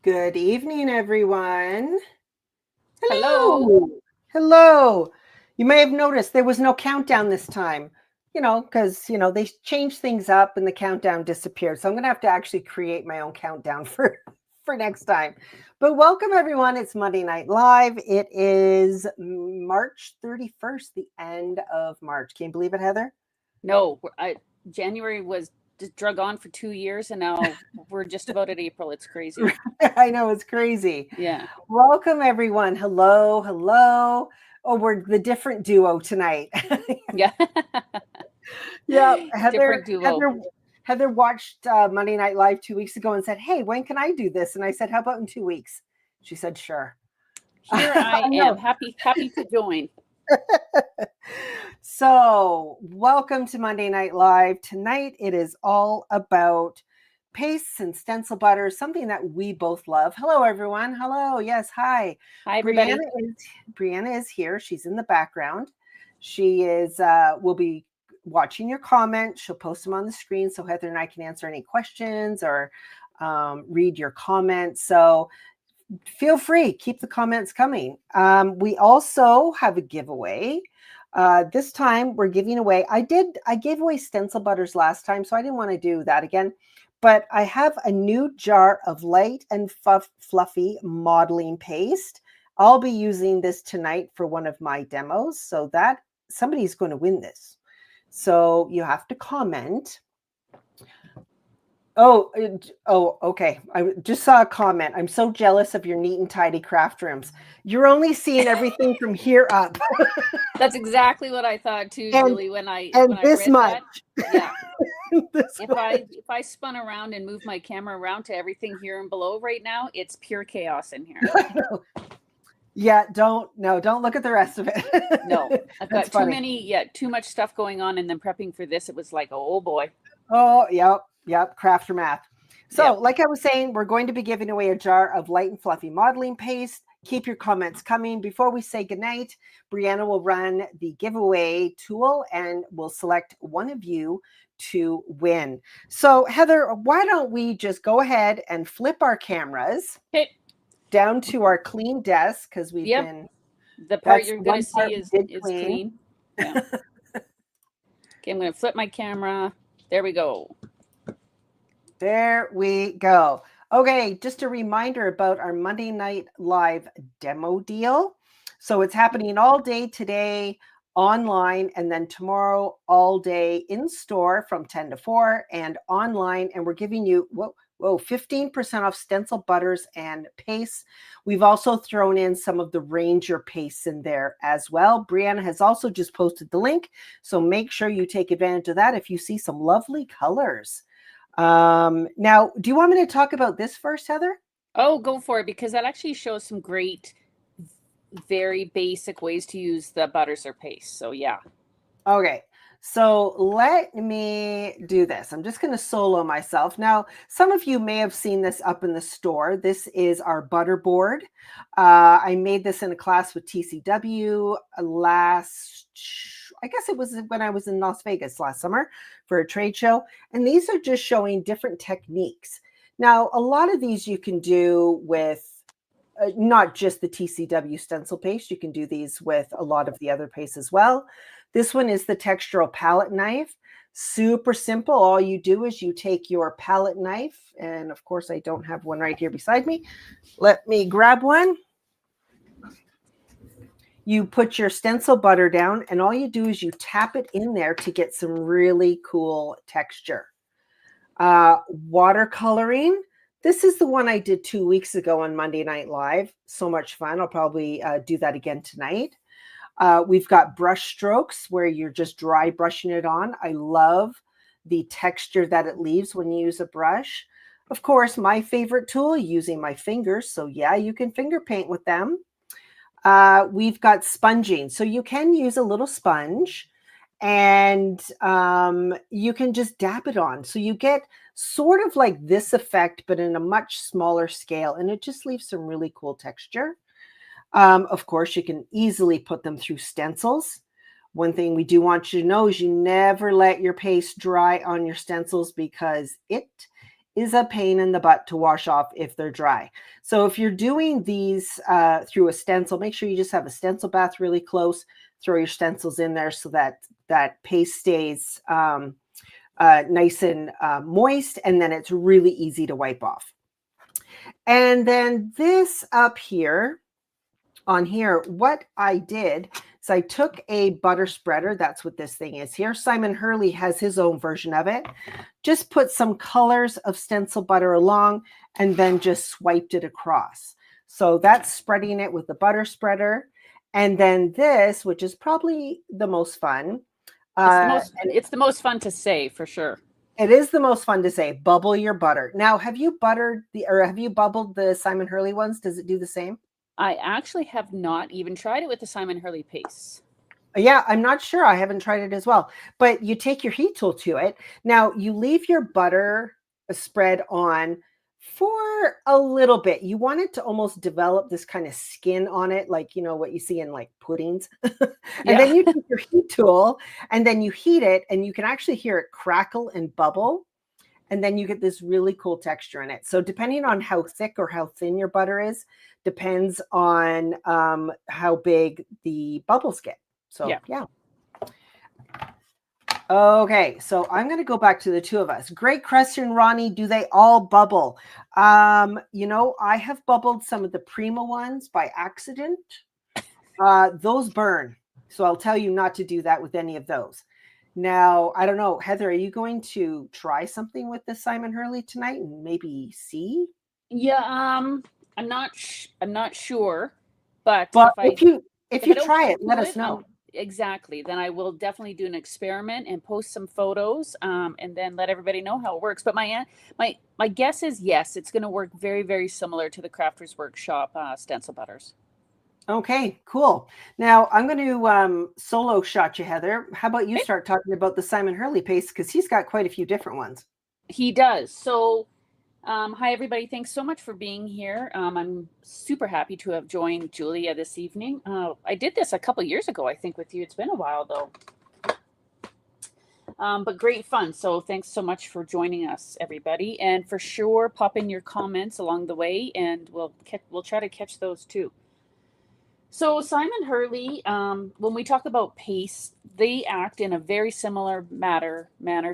Good evening, everyone. Hello. Hello. Hello. You may have noticed there was no countdown this time, because, they changed things up and the countdown disappeared. So I'm going to have to actually create my own countdown for next time. But welcome, everyone. It's Monday Night Live. It is March 31st, the end of March. Can you believe it, Heather? No, January was drug on for 2 years, and now we're just about at April. It's crazy. I know, it's crazy. Yeah. Welcome, everyone. Hello, hello. Oh, we're the different duo tonight. Yeah. Yeah, Different duo. Heather watched Monday Night Live 2 weeks ago and said, "Hey, when can I do this?" And I said, "How about in 2 weeks?" She said, "Sure." Here I am, happy to join. So, welcome to Monday Night Live. Tonight, it is all about pastes and stencil butters, something that we both love. Hello, everyone. Hello. Yes. Hi. Hi, everybody. Brianna is here. She's in the background. She is, will be watching your comments. She'll post them on the screen so Heather and I can answer any questions or read your comments. So feel free, keep the comments coming. We also have a giveaway. This time we're giving away, I gave away stencil butters last time, so I didn't want to do that again. But I have a new jar of light and fluffy modeling paste. I'll be using this tonight for one of my demos, so that somebody's going to win this. So you have to comment. Oh, okay. I just saw a comment. I'm so jealous of your neat and tidy craft rooms. You're only seeing everything from here up. That's exactly what I thought too, Julie. When I this read much. that, yeah. If I spun around and moved my camera around to everything here and below right now, it's pure chaos in here. Yeah, don't look at the rest of it. No, I've got too much stuff going on, and then prepping for this, it was like, oh boy. Oh, yep, craft or math. So, like I was saying, we're going to be giving away a jar of light and fluffy modeling paste. Keep your comments coming. Before we say goodnight, Brianna will run the giveaway tool and we'll select one of you to win. So, Heather, why don't we just go ahead and flip our cameras down to our clean desk, because we've been... The part you're going to see is clean. Yeah. Okay, I'm going to flip my camera. There we go. There we go. Okay, just a reminder about our Monday Night Live demo deal. So it's happening all day today online, and then tomorrow all day in store from 10 to 4 and online. And we're giving you 15% off stencil butters and pastes. We've also thrown in some of the Ranger pastes in there as well. Brianna has also just posted the link, so make sure you take advantage of that if you see some lovely colors. Now, do you want me to talk about this first, Heather? Oh, go for it, because that actually shows some great, very basic ways to use the butters or paste. So yeah. Okay. So let me do this. I'm just going to solo myself. Now, some of you may have seen this up in the store. This is our butter board. I made this in a class with TCW I guess it was when I was in Las Vegas last summer for a trade show. And these are just showing different techniques. Now, a lot of these you can do with not just the TCW stencil paste. You can do these with a lot of the other pastes as well. This one is the textural palette knife. Super simple. All you do is you take your palette knife, and of course I don't have one right here beside me. Let me grab one. You put your stencil butter down, and all you do is you tap it in there to get some really cool texture. Watercoloring. This is the one I did 2 weeks ago on Monday Night Live. So much fun. I'll probably do that again tonight. We've got brush strokes where you're just dry brushing it on. I love the texture that it leaves when you use a brush. Of course, my favorite tool, using my fingers. So yeah, you can finger paint with them. We've got sponging. So you can use a little sponge and you can just dab it on. So you get sort of like this effect, but in a much smaller scale. And it just leaves some really cool texture. Of course, you can easily put them through stencils. One thing we do want you to know is you never let your paste dry on your stencils, because it is a pain in the butt to wash off if they're dry. So if you're doing these through a stencil, make sure you just have a stencil bath really close. Throw your stencils in there so that that paste stays nice and moist, and then it's really easy to wipe off. And then this up here, on here, what I did is I took a butter spreader. That's what this thing is here. Simon Hurley has his own version of it. Just put some colors of stencil butter along and then just swiped it across. So that's spreading it with the butter spreader. And then this, which is probably the most fun. It's the most fun to say, for sure. It is the most fun to say, bubble your butter. Now, have you bubbled the Simon Hurley ones? Does it do the same? I actually have not even tried it with the Simon Hurley paste. Yeah, I'm not sure. I haven't tried it as well. But you take your heat tool to it. Now, you leave your butter spread on for a little bit. You want it to almost develop this kind of skin on it, like, you know, what you see in like puddings. And then you take your heat tool and then you heat it, and you can actually hear it crackle and bubble. And then you get this really cool texture in it. So depending on how thick or how thin your butter is, depends on how big the bubbles get. So yeah. Okay, so I'm going to go back to the two of us. Great question, Ronnie. Do they all bubble? You know, I have bubbled some of the Prima ones by accident. Those burn. So I'll tell you not to do that with any of those. Now, I don't know, Heather, are you going to try something with the Simon Hurley tonight and maybe see? Yeah, I'm not sure, but if you try it, let us know. Exactly. Then I will definitely do an experiment and post some photos, and then let everybody know how it works. But my guess is yes, it's going to work very, very similar to the Crafters Workshop stencil butters. Okay, cool. Now I'm going to solo shot you, Heather. How about you start talking about the Simon Hurley paste, because he's got quite a few different ones. He does. So hi, everybody. Thanks so much for being here. I'm super happy to have joined Julia this evening. I did this a couple years ago, I think, with you. It's been a while, though. But great fun. So thanks so much for joining us, everybody. And for sure, pop in your comments along the way, and we'll try to catch those too. So Simon Hurley, when we talk about paste, they act in a very similar manner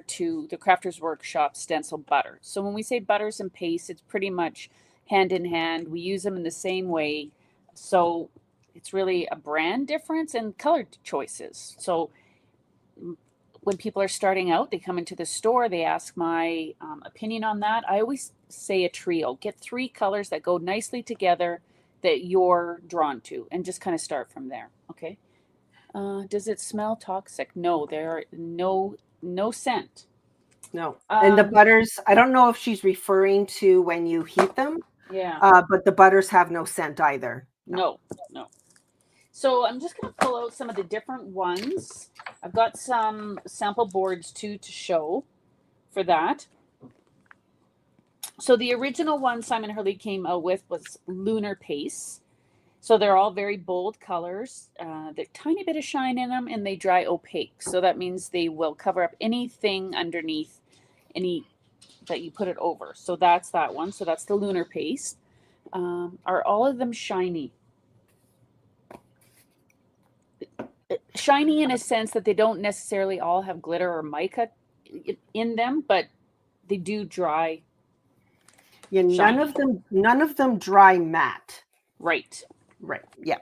to the Crafters Workshop stencil butter. So when we say butters and paste, it's pretty much hand in hand. We use them in the same way. So it's really a brand difference and color choices. So when people are starting out, they come into the store, they ask my opinion on that. I always say a trio. Get 3 colors that go nicely together that you're drawn to, and just kind of start from there. Okay. Does it smell toxic? No, there are no scent. No. And the butters, I don't know if she's referring to when you heat them. Yeah. But the butters have no scent either. No. So I'm just going to pull out some of the different ones. I've got some sample boards too to show for that. So the original one Simon Hurley came out with was Lunar paste. So they're all very bold colors. They're tiny bit of shine in them, and they dry opaque. So that means they will cover up anything underneath any that you put it over. So that's that one. So that's the Lunar paste. Are all of them shiny? Shiny in a sense that they don't necessarily all have glitter or mica in them, but they do dry. Yeah, none of them dry matte. Right. Yeah.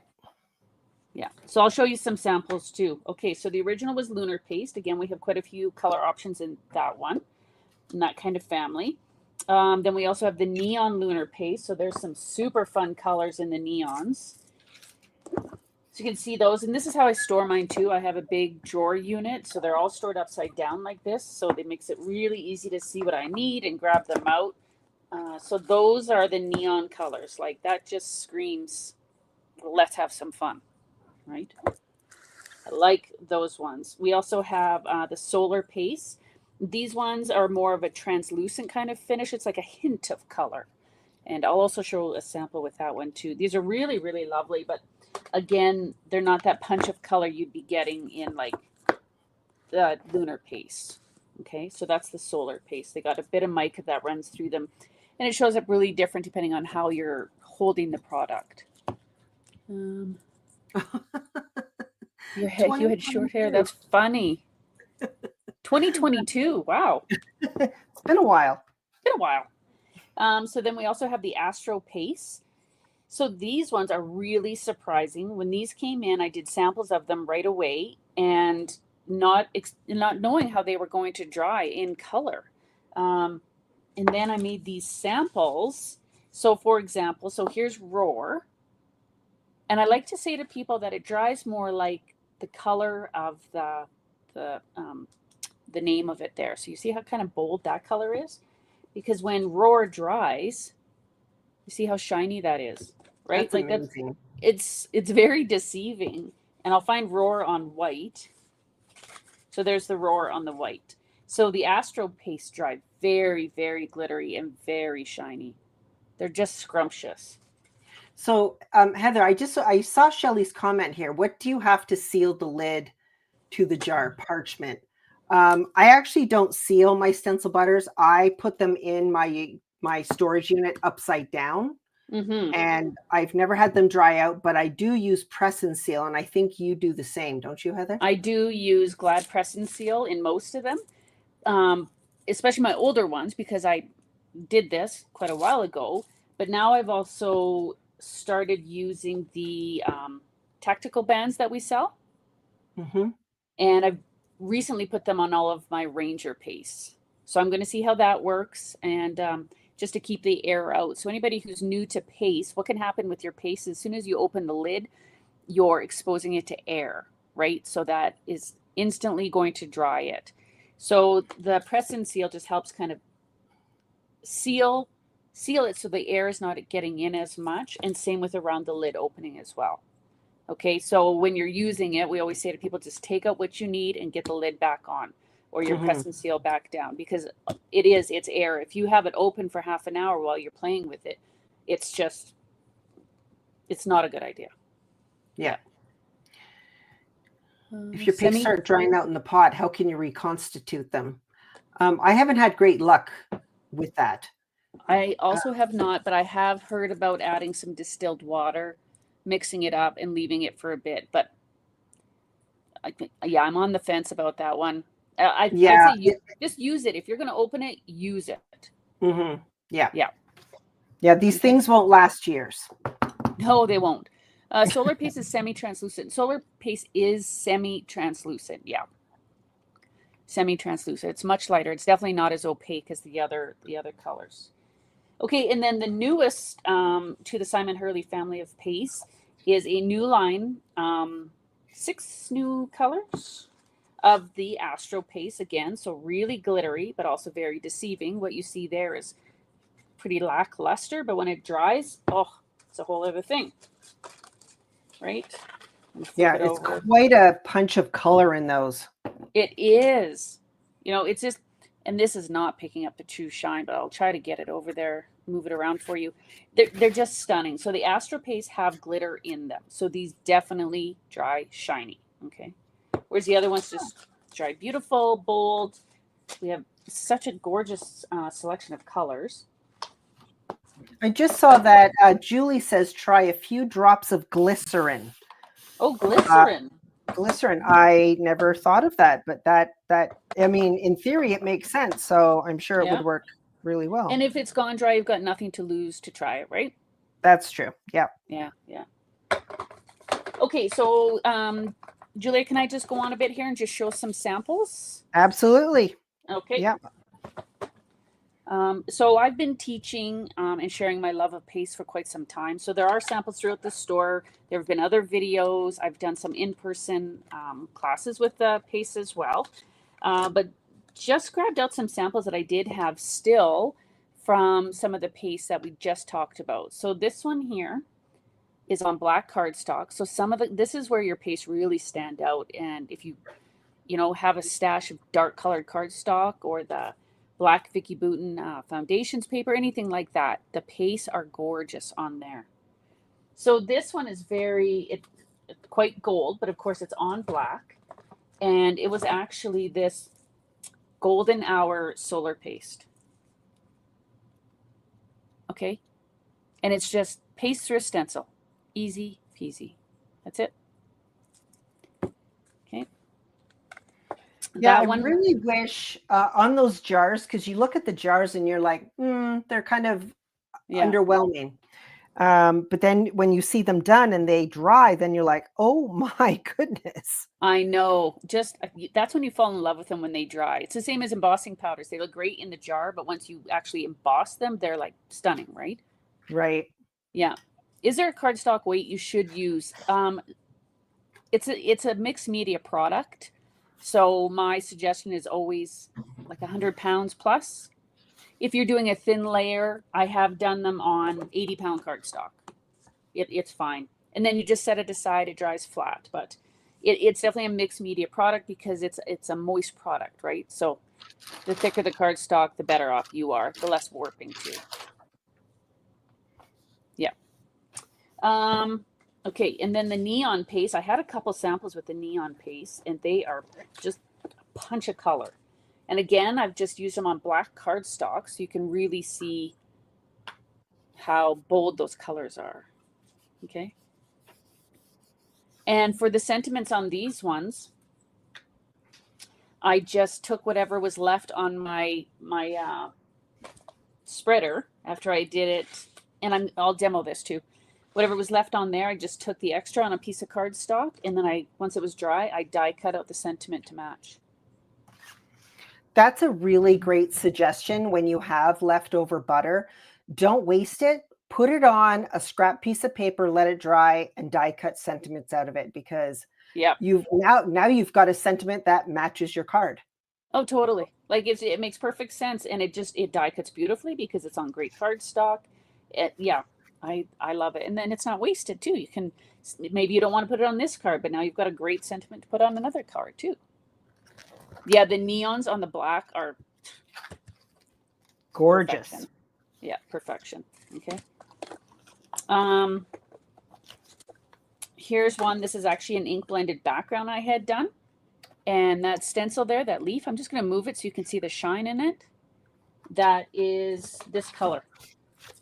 So I'll show you some samples too. Okay, so the original was Lunar paste. Again, we have quite a few color options in that one, in that kind of family. Then we also have the neon Lunar paste. So there's some super fun colors in the neons. So you can see those, and this is how I store mine too. I have a big drawer unit, so they're all stored upside down like this. So it makes it really easy to see what I need and grab them out. So those are the neon colors. Like, that just screams, let's have some fun, right? I like those ones. We also have the solar paste. These ones are more of a translucent kind of finish. It's like a hint of color. And I'll also show a sample with that one too. These are really, really lovely, but again, they're not that punch of color you'd be getting in like the Lunar paste, Okay, so that's the solar paste. They got a bit of mica that runs through them, and it shows up really different depending on how you're holding the product. You had short hair. That's funny. 2022. Wow. It's been a while. Been a while. So then we also have the Astro paste. So these ones are really surprising. When these came in, I did samples of them right away, and not knowing how they were going to dry in color. And then I made these samples. So for example, so here's Roar. And I like to say to people that it dries more like the color of the name of it there. So you see how kind of bold that color is? Because when Roar dries, you see how shiny that is, right? That's like amazing. It's very deceiving. And I'll find Roar on white. So there's the Roar on the white. So the Astro paste dried very, very glittery and very shiny. They're just scrumptious. So Heather, I saw Shelley's comment here. What do you have to seal the lid to the jar? Parchment. I actually don't seal my stencil butters. I put them in my storage unit upside down. Mm-hmm. And I've never had them dry out, but I do use press and seal, and I think you do the same, don't you, Heather? I do use Glad press and seal in most of them, especially my older ones, because I did this quite a while ago. But now I've also started using the tactical bands that we sell. Mm-hmm. And I've recently put them on all of my Ranger pastes. So I'm going to see how that works, and just to keep the air out. So anybody who's new to paste, what can happen with your paste, as soon as you open the lid, you're exposing it to air, right? So that is instantly going to dry it. So the press and seal just helps kind of seal it so the air is not getting in as much, and same with around the lid opening as well. Okay, so when you're using it, we always say to people, just take out what you need and get the lid back on, or your press and seal back down, because it's air. If you have it open for half an hour while you're playing with it, it's not a good idea. Yeah. If your paints start drying out in the pot, how can you reconstitute them? I haven't had great luck with that. I also have not, but I have heard about adding some distilled water, mixing it up, and leaving it for a bit. But I'm on the fence about that one. I say just use it. If you're going to open it, use it. Mm-hmm. Yeah. Yeah. Yeah. These things won't last years. No, they won't. Solar paste is semi-translucent. Solar paste is semi-translucent. Yeah. Semi-translucent. It's much lighter. It's definitely not as opaque as the other colors. Okay, and then the newest to the Simon Hurley family of paste is a new line, 6 new colors of the Astro paste again. So really glittery, but also very deceiving. What you see there is pretty lackluster, but when it dries, it's a whole other thing, right? Yeah, it's quite a punch of color in those. It is. It's just, and this is not picking up the true shine, but I'll try to get it over there, move it around for you. They're just stunning. So the Astro paste have glitter in them. So these definitely dry shiny, okay? Whereas the other ones just dry beautiful, bold. We have such a gorgeous selection of colors. I just saw that Julie says try a few drops of glycerin. Oh, glycerin. Glycerin. I never thought of that, but that I mean, in theory, it makes sense. So I'm sure it would work really well. And if it's gone dry, you've got nothing to lose to try it, right? That's true. Yeah. Yeah. Okay, so Julia, can I just go on a bit here and just show some samples? Absolutely. Okay. Yeah. So I've been teaching and sharing my love of paste for quite some time. So there are samples throughout the store. There have been other videos. I've done some in-person classes with the paste as well. But just grabbed out some samples that I did have still from some of the paste that we just talked about. So this one here is on black cardstock. So this is where your paste really stand out. And if you have a stash of dark colored cardstock or the black Vicky Bouton foundations paper, anything like that, the pastes are gorgeous on there. So this one is it's quite gold, but of course it's on black. And it was actually this Golden Hour Solar Paste. Okay. And it's just paste through a stencil. Easy peasy. That's it. Okay. Yeah, That I one. really wish on those jars, because you look at the jars and you're like, they're kind of underwhelming. But then when you see them done and they dry, then you're like, oh my goodness. I know. Just that's when you fall in love with them, when they dry. It's the same as embossing powders. They look great in the jar, but once you actually emboss them, they're like stunning, right? Right. Yeah. Is there a cardstock weight you should use? It's a mixed media product. So my suggestion is always like 100 pounds plus. If you're doing a thin layer, I have done them on 80-pound cardstock. It's fine. And then you just set it aside. It dries flat. But it's definitely a mixed media product because it's a moist product, right? So the thicker the cardstock, the better off you are, the less warping too. Yeah. Okay, and then the neon paste. I had a couple samples with the neon paste, and they are just a punch of color. And again, I've just used them on black cardstock, so you can really see how bold those colors are. Okay. And for the sentiments on these ones, I just took whatever was left on my spreader after I did it, and I'll demo this too. Whatever was left on there, I just took the extra on a piece of cardstock, and then once it was dry, I die cut out the sentiment to match. That's a really great suggestion when you have leftover butter. Don't waste it. Put it on a scrap piece of paper, let it dry, and die cut sentiments out of it, because you've now you've got a sentiment that matches your card. Oh, totally. Like it makes perfect sense, and it die cuts beautifully because it's on great cardstock. I love it. And then it's not wasted too. You can, maybe you don't want to put it on this card, but now you've got a great sentiment to put on another card too. Yeah, the neons on the black are gorgeous. Perfection. Yeah, perfection. Okay. Here's one. This is actually an ink blended background I had done. And that stencil there, that leaf, I'm just going to move it so you can see the shine in it. That is this color.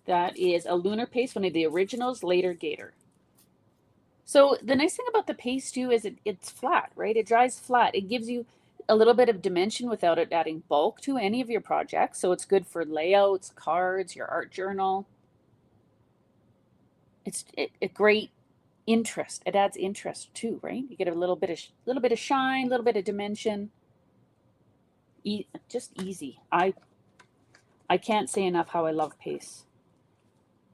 That is a Lunar paste, one of the originals, later Gator. So the nice thing about the paste too is it's flat, right? It dries flat. It gives you a little bit of dimension without it adding bulk to any of your projects. So it's good for layouts, cards, your art journal. It's a great interest. It adds interest too, right? You get a little bit of shine, a little bit of dimension. Just easy. I can't say enough how I love paste.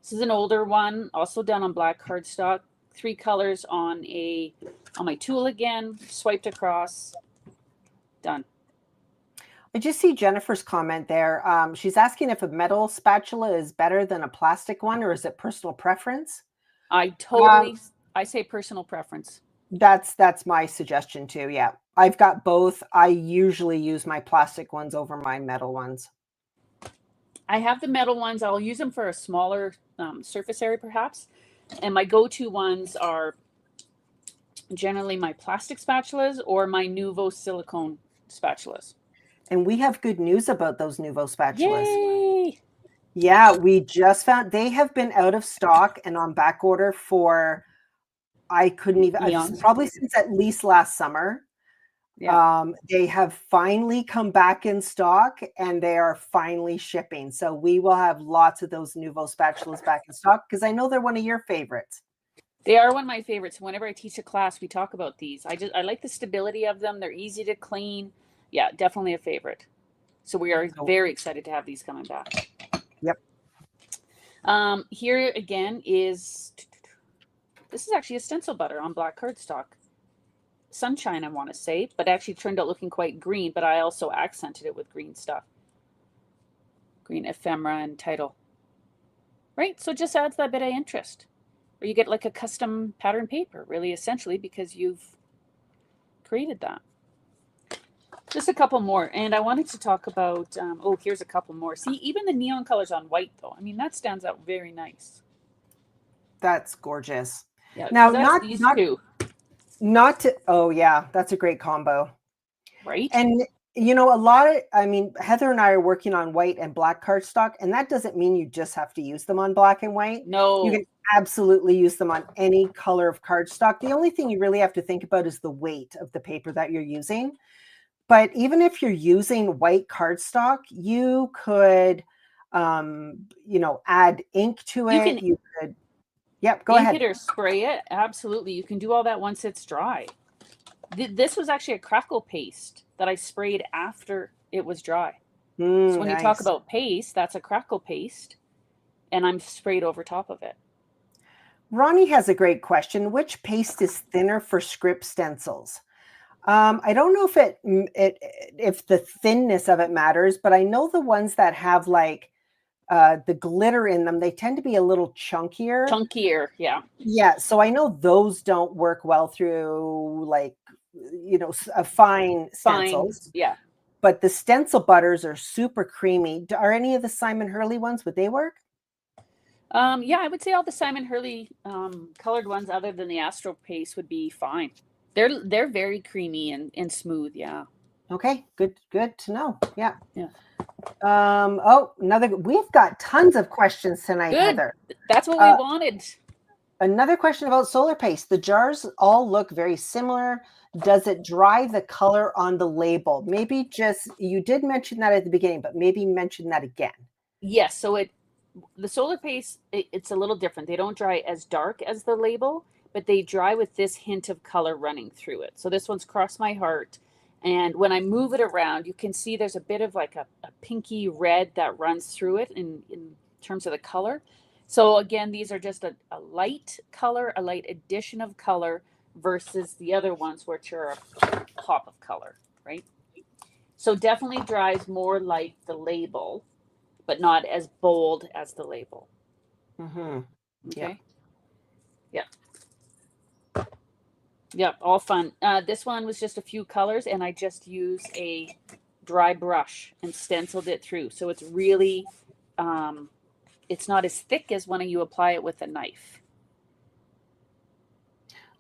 This is an older one, also done on black cardstock. 3 colors on my tool again, swiped across, done. I just see Jennifer's comment there. She's asking if a metal spatula is better than a plastic one, or is it personal preference? I say personal preference. That's my suggestion too. Yeah, I've got both. I usually use my plastic ones over my metal ones. I have the metal ones. I'll use them for a smaller surface area perhaps. And my go-to ones are generally my plastic spatulas or my Nuvo silicone spatulas. And we have good news about those Nuvo spatulas. Yay! Yeah, we just found they have been out of stock and on back order for, I couldn't even, probably since at least last summer. Yeah. They have finally come back in stock and they are finally shipping. So we will have lots of those Nuvo spatulas back in stock, because I know they're one of your favorites. They are one of my favorites. Whenever I teach a class, we talk about these. I like the stability of them. They're easy to clean. Yeah, definitely a favorite. So we are very excited to have these coming back. Yep. Here again this is actually a stencil butter on black cardstock. Sunshine, I want to say, but actually turned out looking quite green, but I also accented it with green stuff. Green ephemera and title. Right? So it just adds that bit of interest. Or you get like a custom pattern paper, really, essentially, because you've created that. Just a couple more. And I wanted to talk about, here's a couple more. See, even the neon colors on white, though. I mean, that stands out very nice. That's gorgeous. Yeah, now, these two. Oh yeah, that's a great combo. Right? And You know, Heather and I are working on white and black cardstock, and that doesn't mean you just have to use them on black and white. No. You can absolutely use them on any color of cardstock. The only thing you really have to think about is the weight of the paper that you're using. But even if you're using white cardstock, you could, add ink to it. You could, yep, go ahead. Ink it or spray it. Absolutely. You can do all that once it's dry. This was actually a crackle paste that I sprayed after it was dry. So when you talk about paste, that's a crackle paste, and I'm sprayed over top of it. Ronnie has a great question. Which paste is thinner for script stencils? I don't know if the thinness of it matters, but I know the ones that have like the glitter in them, they tend to be a little chunkier. Chunkier, yeah. Yeah, so I know those don't work well through like, a fine stencils. Yeah. But the stencil butters are super creamy. Are any of the Simon Hurley ones, would they work? Yeah, I would say all the Simon Hurley colored ones, other than the Astro paste, would be fine. They're very creamy and smooth. Yeah. Okay, good to know. Yeah. Yeah. We've got tons of questions tonight, Good. Heather. That's what we wanted. Another question about solar paste. The jars all look very similar. Does it dry the color on the label? Maybe you did mention that at the beginning, but maybe mention that again. Yes. So the solar paste, it's a little different. They don't dry as dark as the label, but they dry with this hint of color running through it. So this one's Cross My Heart. And when I move it around, you can see there's a bit of like a pinky red that runs through it in terms of the color. So again, these are just a light color, a light addition of color versus the other ones, which are a pop of color, right? So definitely dries more like the label, but not as bold as the label. Mm-hmm. Okay. Yeah. Yep, all fun. This one was just a few colors, and I just used a dry brush and stenciled it through. So it's really, it's not as thick as when you apply it with a knife.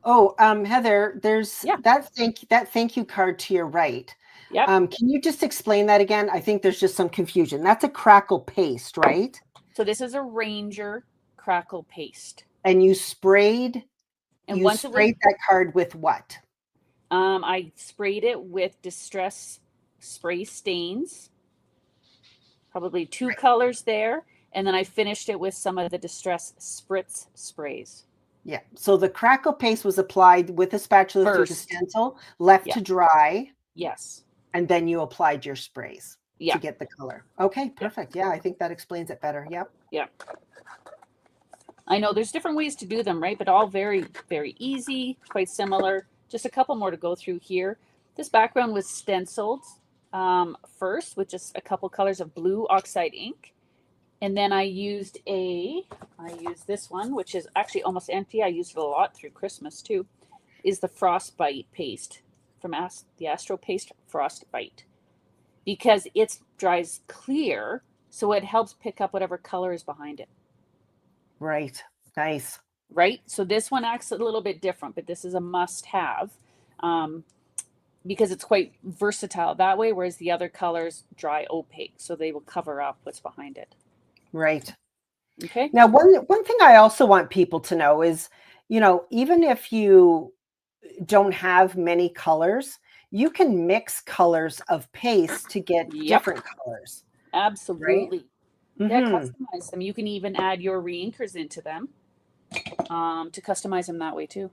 Oh, Heather, there's that thank you card to your right. Yeah. Can you just explain that again? I think there's just some confusion. That's a crackle paste, right? So this is a Ranger crackle paste. And you sprayed. And you sprayed that card with what? I sprayed it with Distress Spray Stains. Probably two colors there. And then I finished it with some of the Distress Spritz sprays. Yeah. So the crackle paste was applied with a spatula through the stencil, left to dry. Yes. And then you applied your sprays to get the color. Okay, perfect. Yeah, I think that explains it better. Yep. Yeah. I know there's different ways to do them, right? But all very, very easy, quite similar. Just a couple more to go through here. This background was stenciled first with just a couple colors of blue oxide ink. And then I used this one, which is actually almost empty. I used it a lot through Christmas too, is the Frostbite paste from the Astro Paste Frostbite. Because it dries clear, so it helps pick up whatever color is behind it. Right. Nice. Right. So this one acts a little bit different, but this is a must-have because it's quite versatile that way, whereas the other colors dry opaque, so they will cover up what's behind it. Right. Okay. Now, one thing I also want people to know is, even if you don't have many colors, you can mix colors of paste to get different colors. Absolutely. Right? Yeah, customize them. You can even add your reinkers into them to customize them that way too.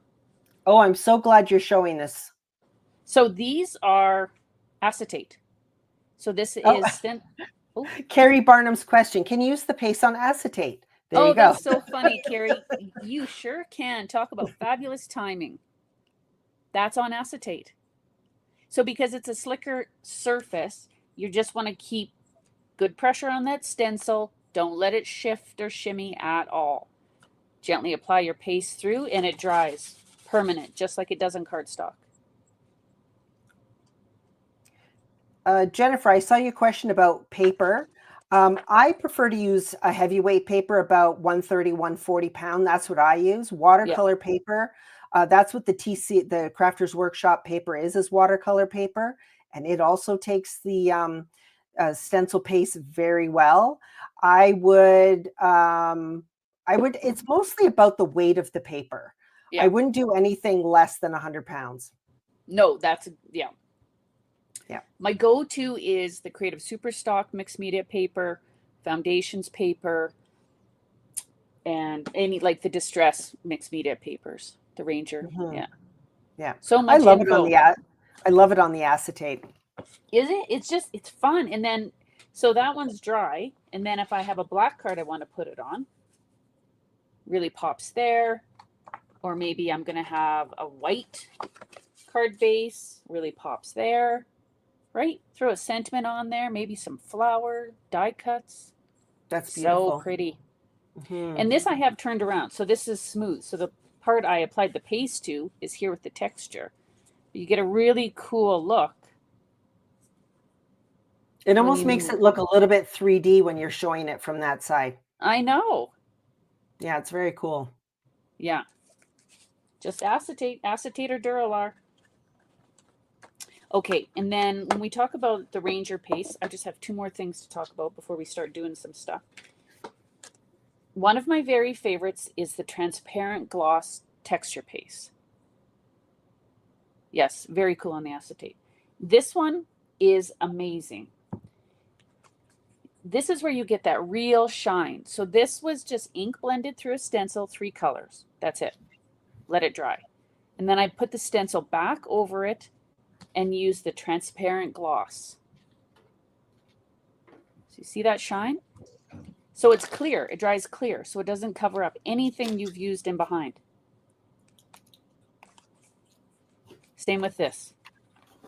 Oh, I'm so glad you're showing this. So these are acetate. So this is Carrie Barnum's question. Can you use the paste on acetate? There you go. That's so funny, Carrie. You sure can. Talk about fabulous timing. That's on acetate. So because it's a slicker surface, you just want to keep good pressure on that stencil. Don't let it shift or shimmy at all. Gently apply your paste through and it dries permanent, just like it does on cardstock. Jennifer, I saw your question about paper. I prefer to use a heavyweight paper, about 130, 140 pound. That's what I use. Watercolor paper. That's what the Crafters Workshop paper is watercolor paper. and it also takes the stencil paste very well. It's mostly about the weight of the paper. Yeah. I wouldn't do anything less than 100 pounds. No, that's, yeah. Yeah. My go-to is the Creative Superstock mixed media paper, Foundations paper, and any like the Distress mixed media papers, the Ranger. Mm-hmm. Yeah. Yeah. So much I love info. I love it on the acetate. Is it? It's fun. And then, so that one's dry. And then if I have a black card I want to put it on, really pops there. Or maybe I'm going to have a white card base, really pops there, right? Throw a sentiment on there, maybe some flower, die cuts. That's beautiful. So pretty. Mm-hmm. And this I have turned around. So this is smooth. So the part I applied the paste to is here with the texture. You get a really cool look. It almost makes it look a little bit 3D when you're showing it from that side. I know. Yeah, it's very cool. Yeah. Just acetate or Duralar. Okay, and then when we talk about the Ranger paste, I just have two more things to talk about before we start doing some stuff. One of my very favorites is the transparent gloss texture paste. Yes, very cool on the acetate. This one is amazing. This is where you get that real shine. So this was just ink blended through a stencil, 3 colors. That's it. Let it dry. And then I put the stencil back over it and use the transparent gloss. So you see that shine? So it's clear. It dries clear. So it doesn't cover up anything you've used in behind. Same with this.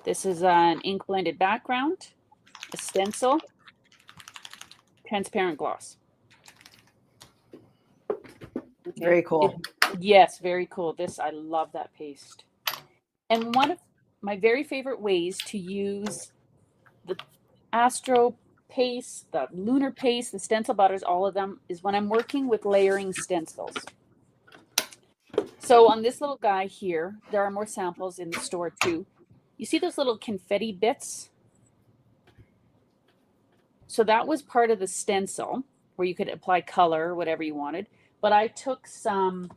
This is an ink blended background, a stencil, transparent gloss. Okay. Very cool. Yes, very cool. I love that paste. And one of my very favorite ways to use the Astro paste, the Lunar paste, the stencil butters, all of them, is when I'm working with layering stencils. So on this little guy here, there are more samples in the store too. You see those little confetti bits? So that was part of the stencil where you could apply color or whatever you wanted. But I took some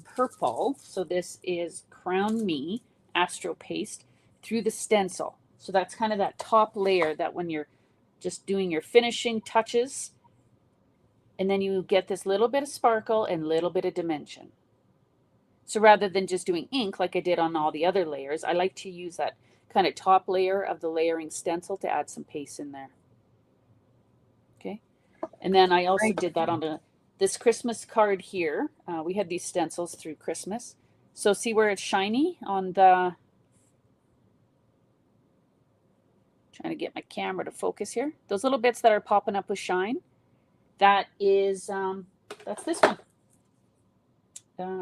purple. So this is Crown Me Astro paste through the stencil. So that's kind of that top layer that when you're just doing your finishing touches, and then you get this little bit of sparkle and little bit of dimension. So rather than just doing ink like I did on all the other layers, I like to use that kind of top layer of the layering stencil to add some paste in there. Okay. And then I also did that on this Christmas card here. We had these stencils through Christmas. So see where it's shiny on the, trying to get my camera to focus here. Those little bits that are popping up with shine, that is, that's this one.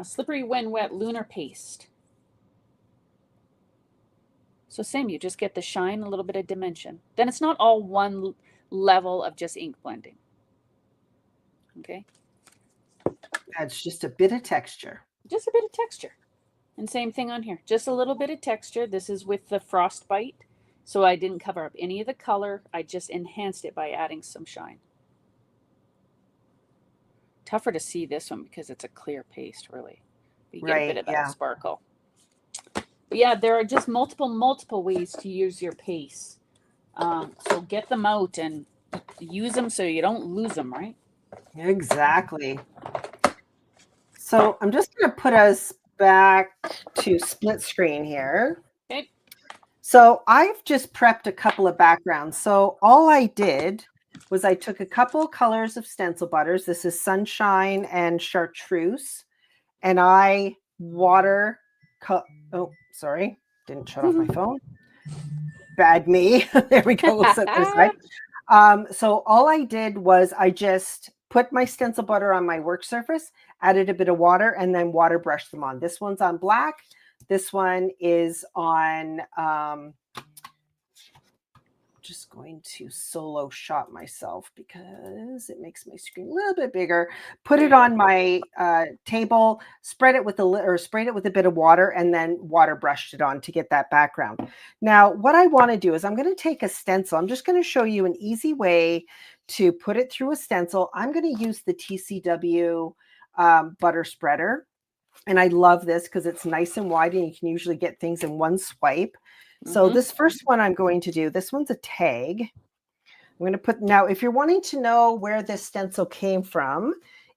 Slippery When Wet Lunar paste. So same, you just get the shine, a little bit of dimension. Then it's not all one level of just ink blending. Okay. That's just a bit of texture. Just a bit of texture. And same thing on here. Just a little bit of texture. This is with the Frostbite. So I didn't cover up any of the color. I just enhanced it by adding some shine. Tougher to see this one because it's a clear paste, really. But you get a bit of that sparkle. But yeah, there are just multiple ways to use your paste. So get them out and use them so you don't lose them, right? Exactly. So I'm just going to put us back to split screen here. Okay. So I've just prepped a couple of backgrounds. So all I did was I took a couple of colors of stencil butters. This is Sunshine and Chartreuse. And I oh, sorry. Didn't shut off my phone. Bad me. There we go. We'll set this right. So all I did was I just put my stencil butter on my work surface, added a bit of water, and then water brushed them on. This one's on black. This one is on just going to solo shot myself because it makes my screen a little bit bigger. Put it on my table, spread it with sprayed it with a bit of water, and then water brushed it on to get that background. Now, what I want to do is I'm going to take a stencil. I'm just going to show you an easy way to put it through a stencil. I'm going to use the TCW butter spreader. And I love this because it's nice and wide and you can usually get things in one swipe. So this first one I'm going to do, this one's a tag. I'm going to put, now if you're wanting to know where this stencil came from,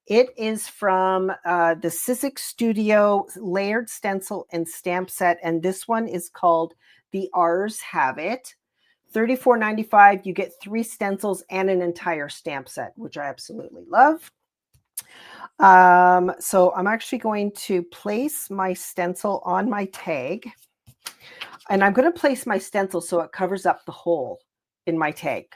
it is from the Sizzix Studio Layered Stencil and Stamp Set. And this one is called the Ours Have It. $34.95. You get 3 stencils and an entire stamp set, which I absolutely love. So I'm actually going to place my stencil on my tag. And I'm going to place my stencil so it covers up the hole in my tag.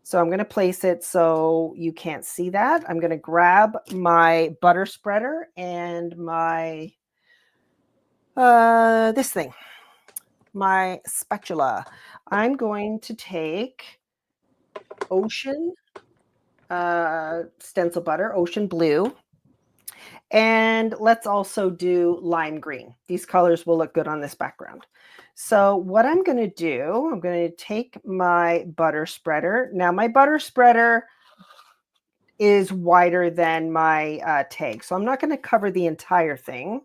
So I'm going to place it so you can't see that. I'm going to grab my butter spreader and my, this thing, my spatula. I'm going to take Ocean stencil butter, Ocean Blue. And let's also do lime green. These colors will look good on this background. So what I'm going to do, I'm going to take my butter spreader. Now my butter spreader is wider than my tag. So I'm not going to cover the entire thing,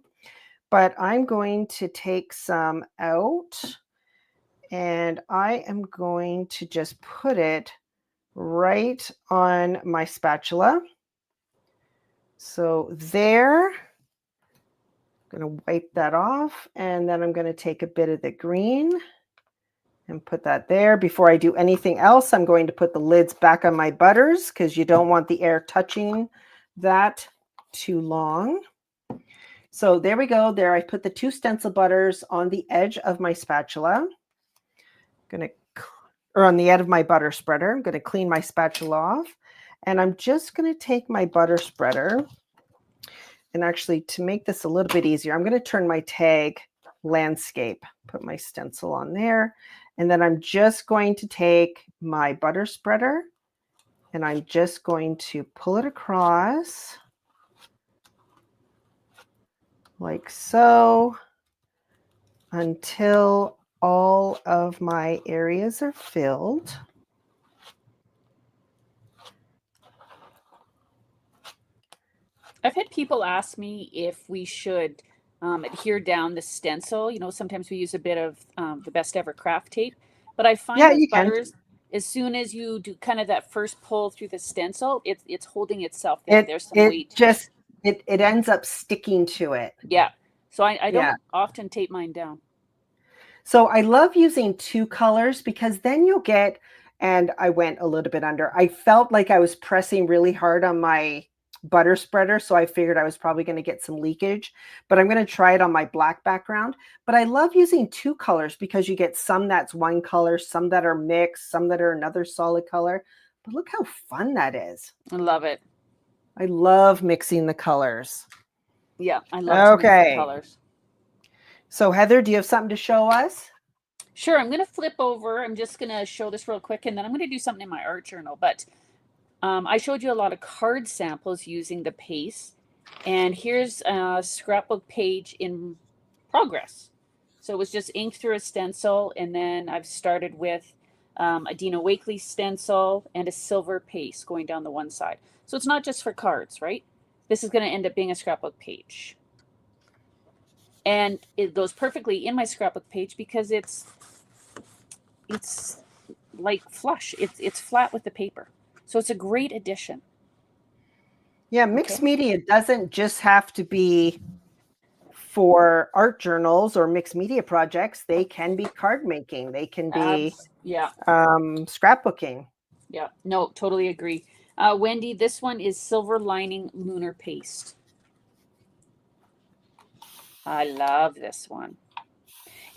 but I'm going to take some out and I am going to just put it right on my spatula. So there, I'm going to wipe that off, and then I'm going to take a bit of the green and put that there. Before I do anything else, I'm going to put the lids back on my butters because you don't want the air touching that too long. So there we go. There, I put the 2 stencil butters on the edge of my spatula. Or on the end of my butter spreader. I'm going to clean my spatula off. And I'm just going to take my butter spreader. And actually, to make this a little bit easier, I'm going to turn my tag landscape, put my stencil on there. And then I'm just going to take my butter spreader and I'm just going to pull it across like so until all of my areas are filled. I've had people ask me if we should adhere down the stencil. You know, sometimes we use a bit of the Best Ever craft tape, but I find with butters, as soon as you do kind of that first pull through the stencil, it's holding itself there. There's some weight. It ends up sticking to it. Yeah. So I don't often tape mine down. So I love using 2 colors because then you'll get, and I went a little bit under. I felt like I was pressing really hard on my butter spreader, so I figured I was probably going to get some leakage, but I'm going to try it on my black background. But I love using 2 colors because you get some that's one color, some that are mixed, some that are another solid color. But look how fun that is. I love it. I love mixing the colors. Yeah, I love to mix the colors. So Heather, do you have something to show us? Sure, I'm going to flip over. I'm just going to show this real quick, and then I'm going to do something in my art journal. But I showed you a lot of card samples using the paste, and here's a scrapbook page in progress. So it was just inked through a stencil, and then I've started with a Dina Wakley stencil and a silver paste going down the one side. So it's not just for cards, right? This is going to end up being a scrapbook page. And it goes perfectly in my scrapbook page because it's like flush. It's flat with the paper. So it's a great addition. Yeah, mixed media doesn't just have to be for art journals or mixed media projects. They can be card making. They can be scrapbooking. Yeah, no, totally agree. Wendy, this one is Silver Lining Lunar Paste. I love this one.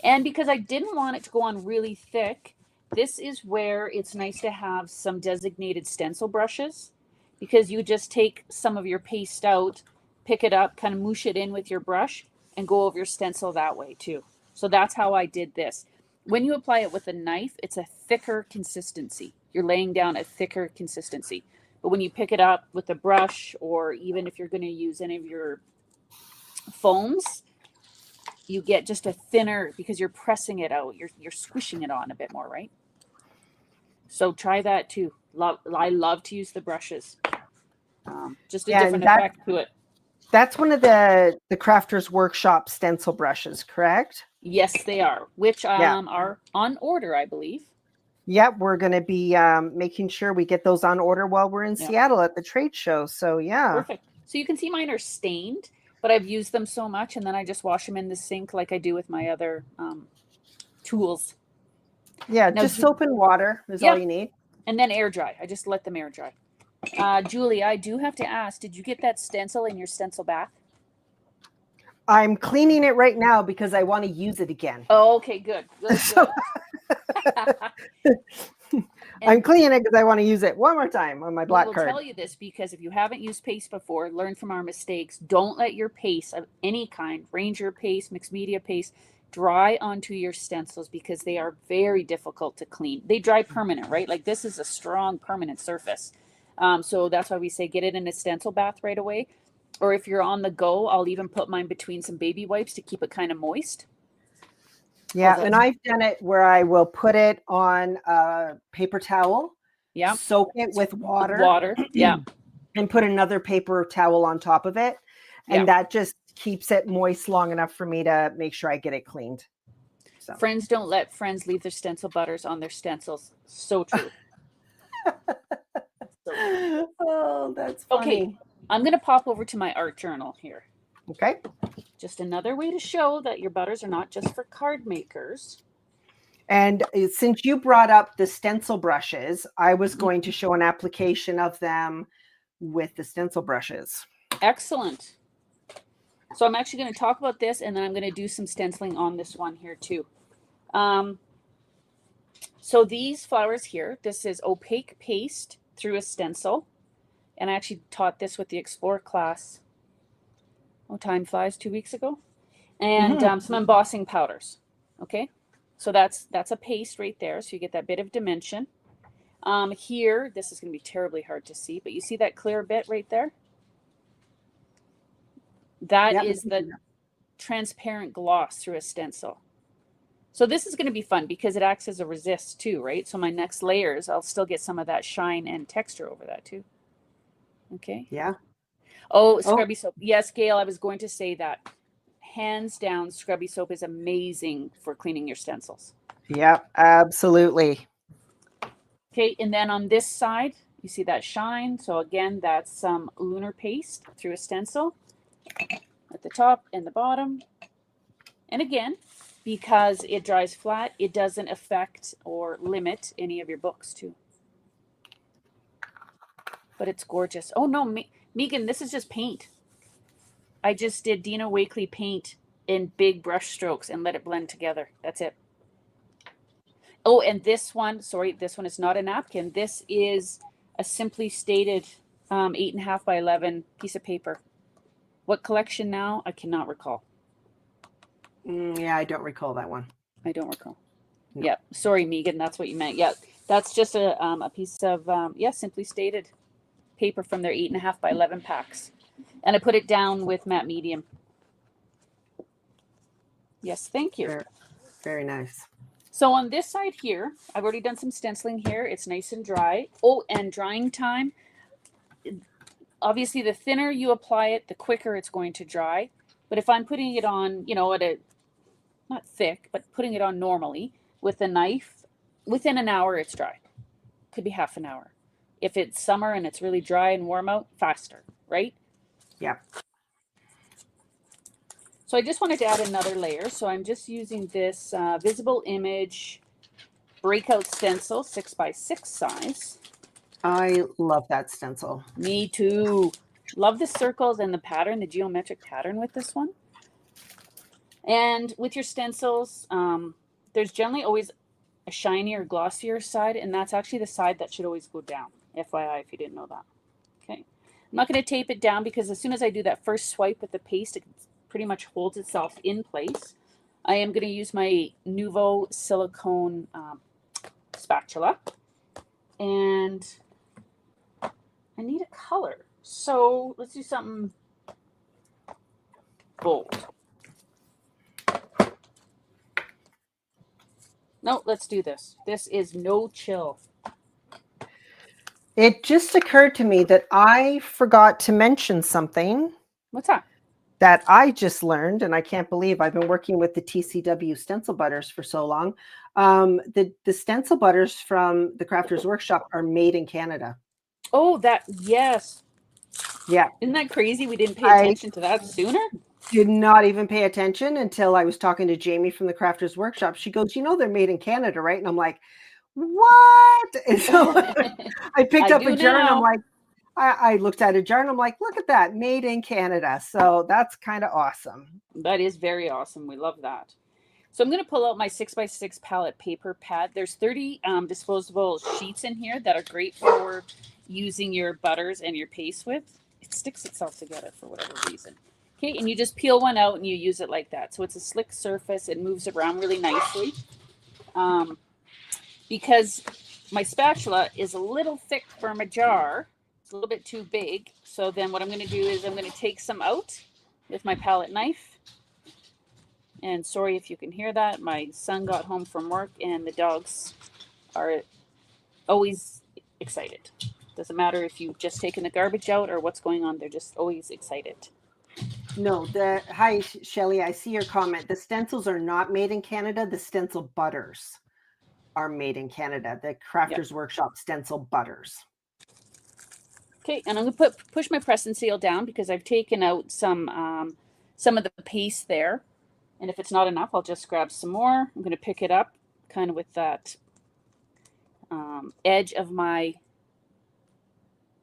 And because I didn't want it to go on really thick, this is where it's nice to have some designated stencil brushes, because you just take some of your paste out, pick it up, kind of moosh it in with your brush, and go over your stencil that way too. So that's how I did this. when you apply it with a knife, it's a thicker consistency. You're laying down a thicker consistency. But when you pick it up with a brush, or even if you're going to use any of your foams, you get just a thinner, because you're pressing it out. You're squishing it on a bit more, right? So try that too. I love to use the brushes. Just a different effect to it. That's one of the Crafters Workshop stencil brushes, correct? Yes, they are, which are on order, I believe. Yep, we're going to be making sure we get those on order while we're in Seattle at the trade show. So, yeah. Perfect. So you can see mine are stained, but I've used them so much, and then I just wash them in the sink like I do with my other tools. Yeah, now, just soap and water is all you need. And then air dry. I just let them air dry. Julie, I do have to ask, did you get that stencil in your stencil bath? I'm cleaning it right now because I want to use it again. Oh, okay, good. I'm cleaning it because I want to use it one more time on my black card. I will tell you this because if you haven't used paste before, learn from our mistakes. Don't let your paste of any kind, Ranger paste, mixed media paste, dry onto your stencils, because they are very difficult to clean. They dry permanent, right? Like this is a strong permanent surface. So that's why we say get it in a stencil bath right away. Or if you're on the go, I'll even put mine between some baby wipes to keep it kind of moist. Yeah, and I've done it where I will put it on a paper towel, soak it with water, and put another paper towel on top of it. And that just keeps it moist long enough for me to make sure I get it cleaned. So. Friends don't let friends leave their stencil butters on their stencils. So true. Oh, that's funny. Okay, I'm going to pop over to my art journal here. Okay. Just another way to show that your butters are not just for card makers. And since you brought up the stencil brushes, I was going to show an application of them with the stencil brushes. Excellent. So I'm actually going to talk about this, and then I'm going to do some stenciling on this one here too. So these flowers here, this is opaque paste through a stencil. And I actually taught this with the Explore class. Oh, time flies, 2 weeks ago. And some embossing powders. Okay. So that's a paste right there. So you get that bit of dimension. Here, this is going to be terribly hard to see, but you see that clear bit right there? That is the transparent gloss through a stencil. So this is going to be fun because it acts as a resist too, right? So my next layers, I'll still get some of that shine and texture over that too. Okay. Yeah. Oh, scrubby soap. Yes, Gail, I was going to say that. Hands down, scrubby soap is amazing for cleaning your stencils. Yeah, absolutely. Okay, and then on this side, you see that shine. So again, that's some Lunar paste through a stencil at the top and the bottom. And again, because it dries flat, it doesn't affect or limit any of your books too. But it's gorgeous. Oh no, Megan, this is just paint. I just did Dina Wakley paint in big brush strokes and let it blend together. That's it. Oh, and this one, sorry, this one is not a napkin. This is a Simply Stated 8.5 by 11 piece of paper. What collection now? I cannot recall. Yeah, I don't recall that one. I don't recall. No. Yeah, sorry, Megan, that's what you meant. Yeah, that's just a piece of, Simply Stated paper from their 8.5 by 11 packs. And I put it down with matte medium. Yes, thank you. Very, very nice. So on this side here, I've already done some stenciling here. It's nice and dry. Oh, and drying time. Obviously, the thinner you apply it, the quicker it's going to dry. But if I'm putting it on, at a, not thick, but putting it on normally with a knife, within an hour, it's dry. Could be half an hour. If it's summer and it's really dry and warm out, faster, right? Yeah. So I just wanted to add another layer. So I'm just using this Visible Image Breakout Stencil, 6x6 size. I love that stencil. Me too. Love the circles and the pattern, the geometric pattern with this one. And with your stencils, there's generally always a shinier, glossier side, and that's actually the side that should always go down. FYI, if you didn't know that. Okay. I'm not going to tape it down because as soon as I do that first swipe with the paste, it pretty much holds itself in place. I am going to use my Nuvo silicone spatula. And I need a color. So let's do something bold. No, let's do this. This is No Chill. It just occurred to me that I forgot to mention something. What's that? That I just learned, and I can't believe I've been working with the TCW stencil butters for so long. The stencil butters from the Crafters Workshop are made in Canada. Oh, that, yes. Yeah. Isn't that crazy? We didn't pay attention to that sooner? Did not even pay attention until I was talking to Jamie from the Crafters Workshop. She goes, you know, they're made in Canada, right? And I'm like, what? And so I picked up a jar and I'm like, I looked at a jar and I'm like, look at that, made in Canada. So that's kind of awesome. That is very awesome. We love that. So I'm going to pull out my 6x6 palette paper pad. There's 30 disposable sheets in here that are great for using your butters and your paste with. It sticks itself together for whatever reason. Okay, and you just peel one out and you use it like that. So it's a slick surface. It moves around really nicely. Because my spatula is a little thick for my jar. It's a little bit too big. So then what I'm going to do is I'm going to take some out with my palette knife. And sorry if you can hear that. My son got home from work and the dogs are always excited. Doesn't matter if you've just taken the garbage out or what's going on. They're just always excited. No, hi, Shelly. I see your comment. The stencils are not made in Canada. The stencil butters are made in Canada. The Crafters Workshop stencil butters. Okay, and I'm going to push my press and seal down because I've taken out some of the paste there. And if it's not enough, I'll just grab some more. I'm going to pick it up kind of with that edge of my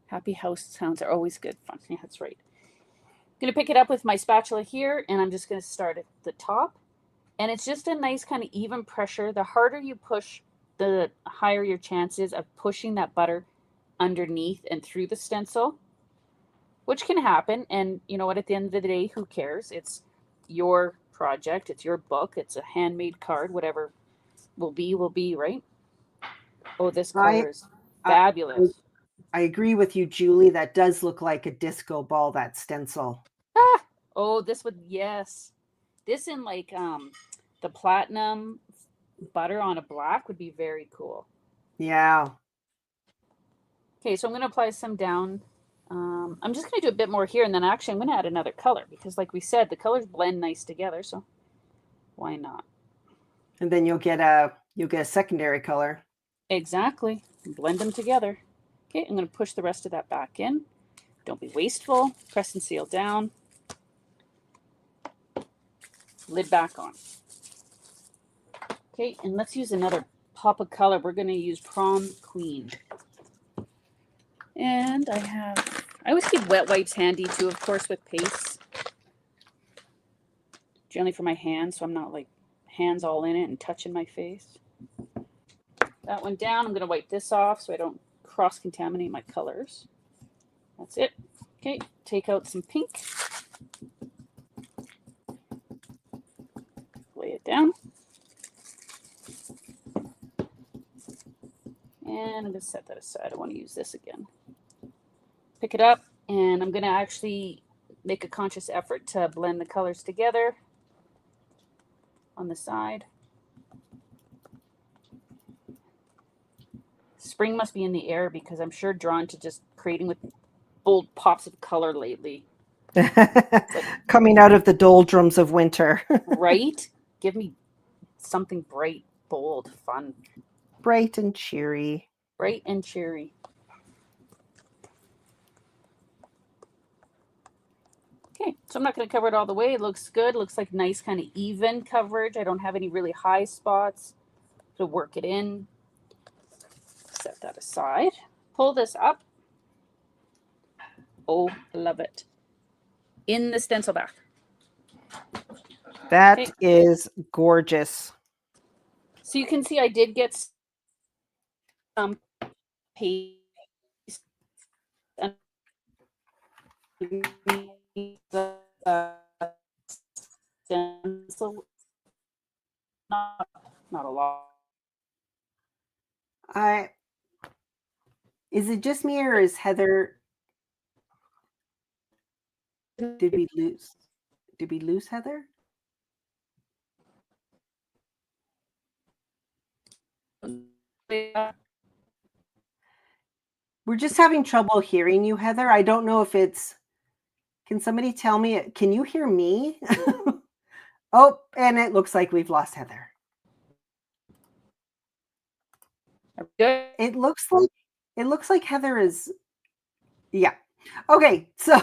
happy house sounds are always good fun. Yeah, that's right. I'm going to pick it up with my spatula here, and I'm just going to start at the top. And it's just a nice kind of even pressure. The harder you push, the higher your chances of pushing that butter underneath and through the stencil, which can happen. And you know what, at the end of the day, who cares? It's your project, it's your book, it's a handmade card, whatever will be, right? Oh, this color is fabulous. I agree with you, Julie. That does look like a disco ball, that stencil. Oh, this would, yes. This in like the platinum butter on a black would be very cool. Yeah. Okay, so I'm going to apply some down. I'm just going to do a bit more here, and then actually I'm going to add another color because, like we said, the colors blend nice together. So why not? And then you'll get a secondary color. Exactly. Blend them together. Okay, I'm going to push the rest of that back in. Don't be wasteful. Press and seal down. Lid back on. Okay, and let's use another pop of color. We're going to use Prom Queen. And I always keep wet wipes handy too, of course, with pastes. Generally for my hands, so I'm not like hands all in it and touching my face. That one down. I'm going to wipe this off so I don't cross-contaminate my colors. That's it. Okay, take out some pink. Lay it down. And I'm going to set that aside. I want to use this again. Pick it up, and I'm going to actually make a conscious effort to blend the colors together on the side. Spring must be in the air because I'm sure drawn to just creating with bold pops of color lately. Like, coming out of the doldrums of winter. Right? Give me something bright, bold, fun. Bright and cheery. Bright and cheery. Okay, so I'm not going to cover it all the way. It looks good. It looks like nice kind of even coverage. I don't have any really high spots to work it in. Set that aside. Pull this up. Oh, love it. In the stencil back. That is gorgeous. So you can see I did get some paste underneath the stencil it just me or is Heather? Did we lose? Did we lose Heather? We're just having trouble hearing you, Heather. I don't know if it's. Can somebody tell me? Can you hear me? Oh, and it looks like we've lost Heather. Good. It looks like Heather is. Yeah. Okay, so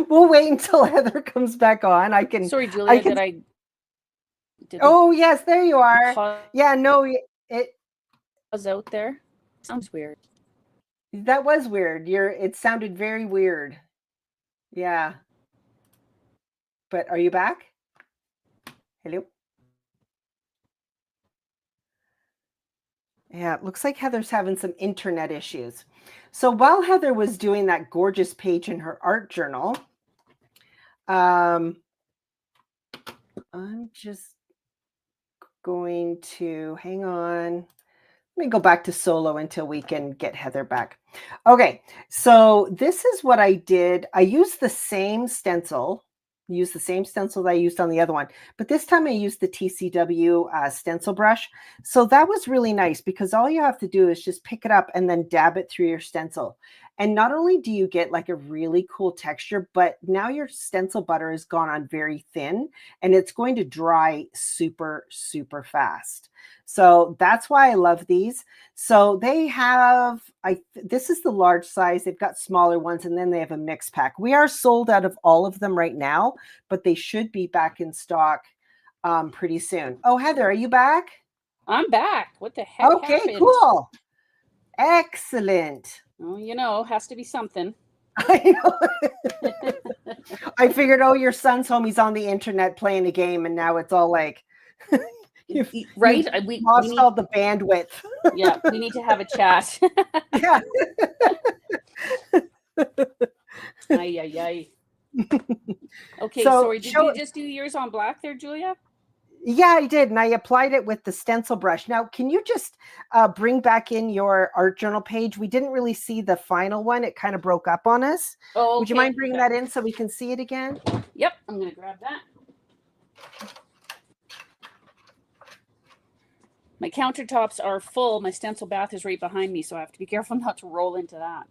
we'll wait until Heather comes back on. I can. Sorry, Julia. Oh yes, there you are. Yeah, no, it was out there. Sounds weird. That was weird. It sounded very weird. Yeah. But are you back? Hello? Yeah, it looks like Heather's having some internet issues. So while Heather was doing that gorgeous page in her art journal, I'm just going to hang on. Let me go back to solo until we can get Heather back. Okay, so this is what I did. I used the same stencil. That I used on the other one, but this time I used the TCW stencil brush. So that was really nice because all you have to do is just pick it up and then dab it through your stencil. And not only do you get like a really cool texture, but now your stencil butter has gone on very thin and it's going to dry super, super fast. So that's why I love these. So they have, this is the large size. They've got smaller ones and then they have a mix pack. We are sold out of all of them right now, but they should be back in stock pretty soon. Oh, Heather, are you back? I'm back. What the heck happened? Cool. Excellent. Well, has to be something. I know. I figured, your son's home. He's on the internet playing a game and now it's all like... You've we lost all the bandwidth. Yeah, we need to have a chat. Yeah. Ay. Okay, sorry. Did you just do yours on black there, Julia? Yeah, I did. And I applied it with the stencil brush. Now, can you just bring back in your art journal page? We didn't really see the final one. It kind of broke up on us. Oh, okay. Would you mind bringing that in so we can see it again? Yep, I'm going to grab that. My countertops are full. My stencil bath is right behind me, so I have to be careful not to roll into that.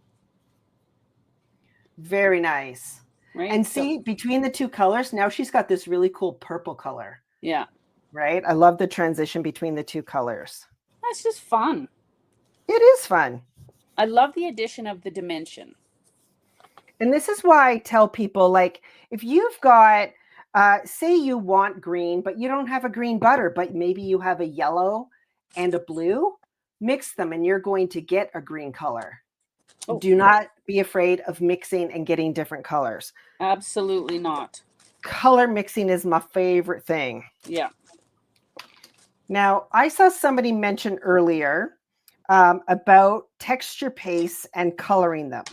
Very nice. Right? And see, between the two colors, now she's got this really cool purple color. Yeah. Right? I love the transition between the two colors. That's just fun. It is fun. I love the addition of the dimension. And this is why I tell people, like, if you've got, say you want green, but you don't have a green butter, but maybe you have a yellow and a blue, mix them and you're going to get a green color. Oh. Do not be afraid of mixing and getting different colors. Absolutely not. Color mixing is my favorite thing. Yeah. Now, I saw somebody mention earlier about texture pastes and coloring them.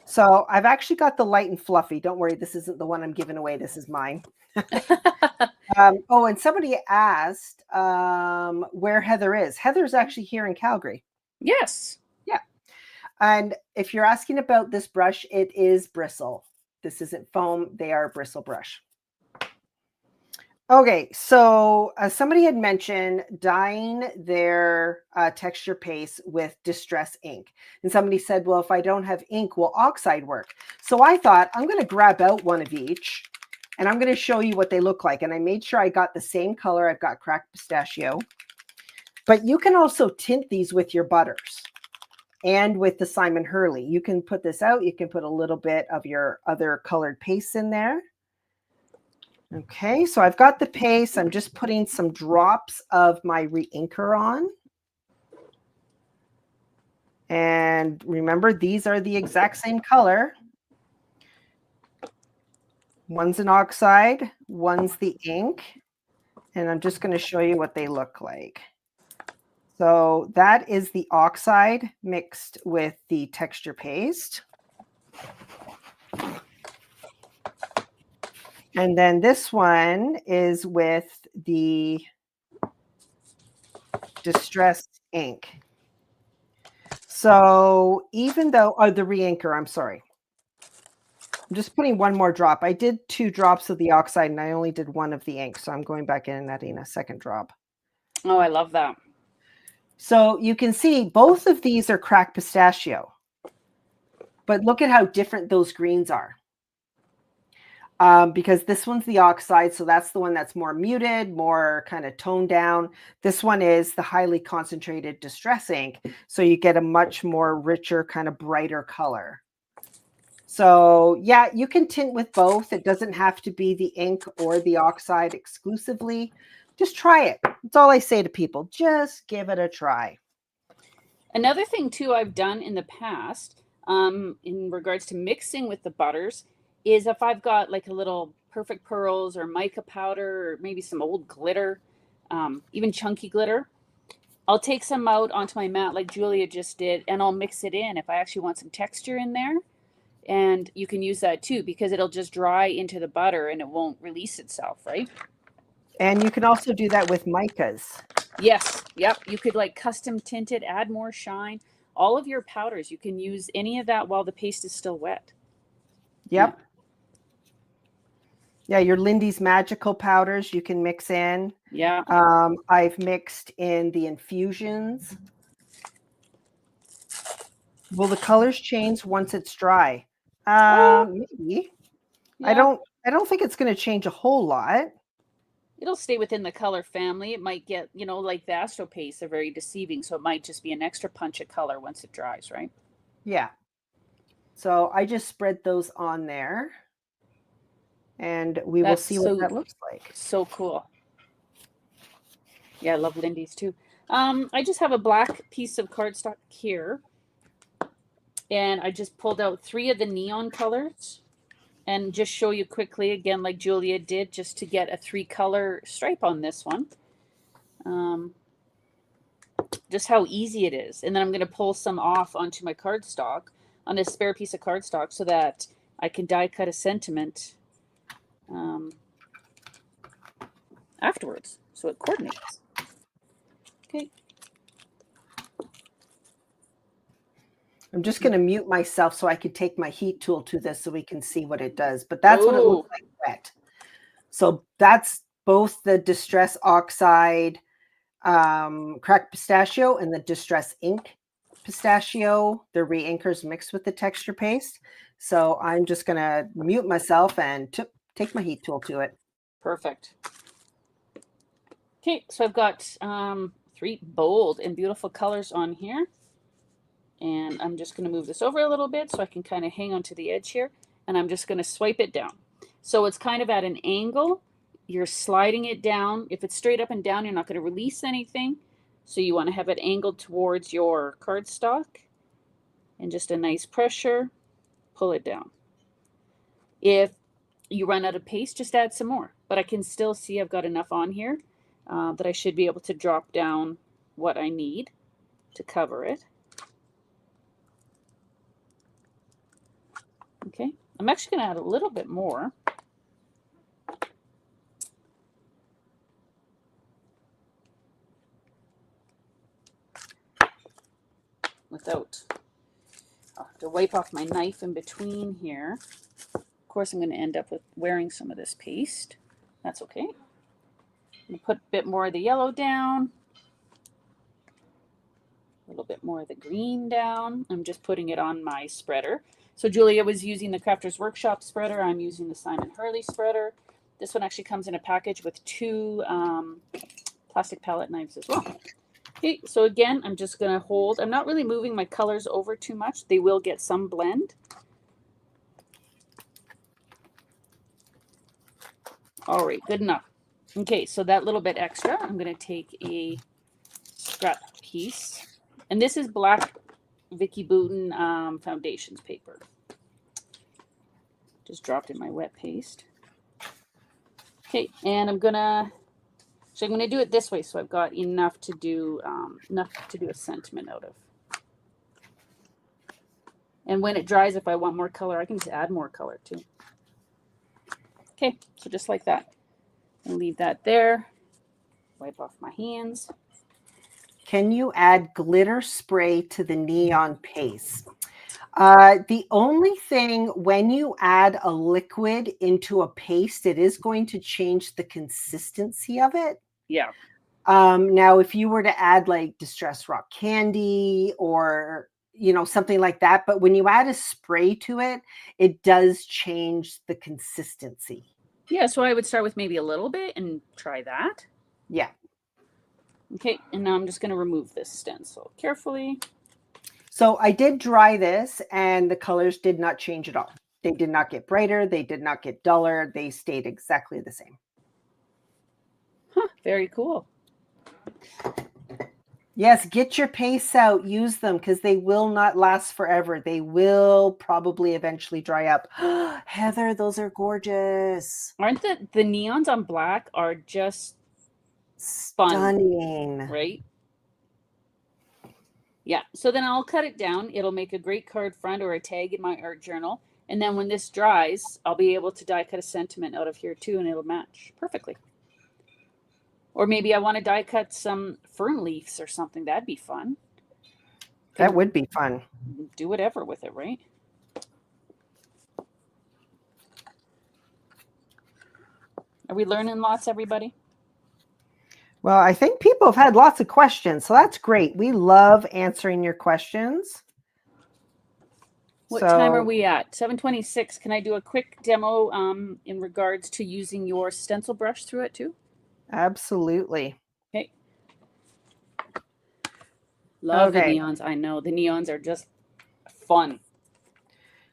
So I've actually got the light and fluffy. Don't worry, this isn't the one I'm giving away. This is mine. And somebody asked where Heather is. Heather's actually here in Calgary. Yes. Yeah. And if you're asking about this brush, it is bristle. This isn't foam. They are a bristle brush. Okay, so somebody had mentioned dyeing their texture paste with distress ink. And somebody said, well, if I don't have ink, will oxide work? So I thought I'm going to grab out one of each and I'm going to show you what they look like. And I made sure I got the same color. I've got cracked pistachio. But you can also tint these with your butters and with the Simon Hurley. You can put this out. You can put a little bit of your other colored pastes in there. Okay, so I've got the paste. I'm just putting some drops of my re-inker on. And remember, these are the exact same color. One's an oxide, one's the ink. And I'm just going to show you what they look like. So that is the oxide mixed with the texture paste. And then this one is with the distressed ink. So even though, oh, the re-inker, I'm sorry. I'm just putting one more drop. I did 2 drops of the oxide and I only did 1 of the ink. So I'm going back in and adding a second drop. Oh, I love that. So you can see both of these are cracked pistachio, but look at how different those greens are. Because this one's the oxide, so that's the one that's more muted, more kind of toned down. This one is the highly concentrated distress ink, so you get a much more richer, kind of brighter color. So yeah, you can tint with both. It doesn't have to be the ink or the oxide exclusively. Just try it. That's all I say to people. Just give it a try. Another thing too I've done in the past, in regards to mixing with the butters, is if I've got like a little perfect pearls or mica powder or maybe some old glitter, even chunky glitter, I'll take some out onto my mat like Julia just did, and I'll mix it in if I actually want some texture in there. And you can use that too because it'll just dry into the butter and it won't release itself, right? And you can also do that with micas. Yes. Yep. You could like custom tint it, add more shine. All of your powders, you can use any of that while the paste is still wet. Yep. Yeah, your Lindy's Magical powders you can mix in. Yeah. I've mixed in the infusions. Will the colors change once it's dry? Maybe. Yeah. I don't think it's going to change a whole lot. It'll stay within the color family. It might get, like the Astro paste, they're very deceiving. So it might just be an extra punch of color once it dries, right? Yeah. So I just spread those on there. And we will see what that looks like. So cool. Yeah, I love Lindy's too. I just have a black piece of cardstock here. And I just pulled out 3 of the neon colors. And just show you quickly, again, like Julia did, just to get a 3-color stripe on this one. Just how easy it is. And then I'm going to pull some off onto my cardstock, on a spare piece of cardstock, so that I can die cut a sentiment afterwards, so it coordinates. Okay. I'm just going to mute myself so I can take my heat tool to this so we can see what it does. But that's what it looks like wet. So that's both the Distress Oxide cracked pistachio and the Distress Ink pistachio. The re-inkers mixed with the texture paste. So I'm just going to mute myself and take my heat tool to it. Perfect. Okay, so I've got 3 bold and beautiful colors on here. And I'm just going to move this over a little bit so I can kind of hang on to the edge here. And I'm just going to swipe it down. So it's kind of at an angle. You're sliding it down. If it's straight up and down, you're not going to release anything. So you want to have it angled towards your cardstock. And just a nice pressure. Pull it down. If you run out of paste, just add some more. But I can still see I've got enough on here that I should be able to drop down what I need to cover it. Okay, I'm actually going to add a little bit more. Without, I'll have to wipe off my knife in between here. Of course, I'm going to end up with wearing some of this paste. That's okay. I'm going to put a bit more of the yellow down. A little bit more of the green down. I'm just putting it on my spreader. So Julia was using the Crafters Workshop spreader. I'm using the Simon Hurley spreader. This one actually comes in a package with 2 plastic palette knives as well. Okay, so again, I'm just going to hold. I'm not really moving my colors over too much. They will get some blend. All right, good enough. Okay, so that little bit extra, I'm going to take a scrap piece. And this is black Vicky Bouton foundations paper. Just dropped in my wet paste. Okay, and I'm gonna do it this way, so I've got enough to do a sentiment out of. And when it dries, if I want more color, I can just add more color too. Okay, so just like that, and leave that there. Wipe off my hands. Can you add glitter spray to the neon paste? The only thing, when you add a liquid into a paste, it is going to change the consistency of it. Yeah. Now, if you were to add like distressed rock candy or, something like that, but when you add a spray to it, it does change the consistency. Yeah, so I would start with maybe a little bit and try that. Yeah. Okay, and now I'm just going to remove this stencil carefully. So I did dry this and the colors did not change at all. They did not get brighter. They did not get duller. They stayed exactly the same. Huh, very cool. Yes, get your pastes out. Use them because they will not last forever. They will probably eventually dry up. Heather, those are gorgeous. Aren't the neons on black are just stunning, fun, right? Yeah, so then I'll cut it down. It'll make a great card front or a tag in my art journal. And then when this dries, I'll be able to die cut a sentiment out of here too, and it'll match perfectly. Or maybe I want to die cut some fern leaves or something. That'd be fun. That would be fun. Do whatever with it, right? Are we learning lots, everybody? Well, I think people have had lots of questions, so that's great. We love answering your questions. What time are we at? 7:26. Can I do a quick demo in regards to using your stencil brush through it too? Absolutely. Okay. Love the neons. I know. The neons are just fun.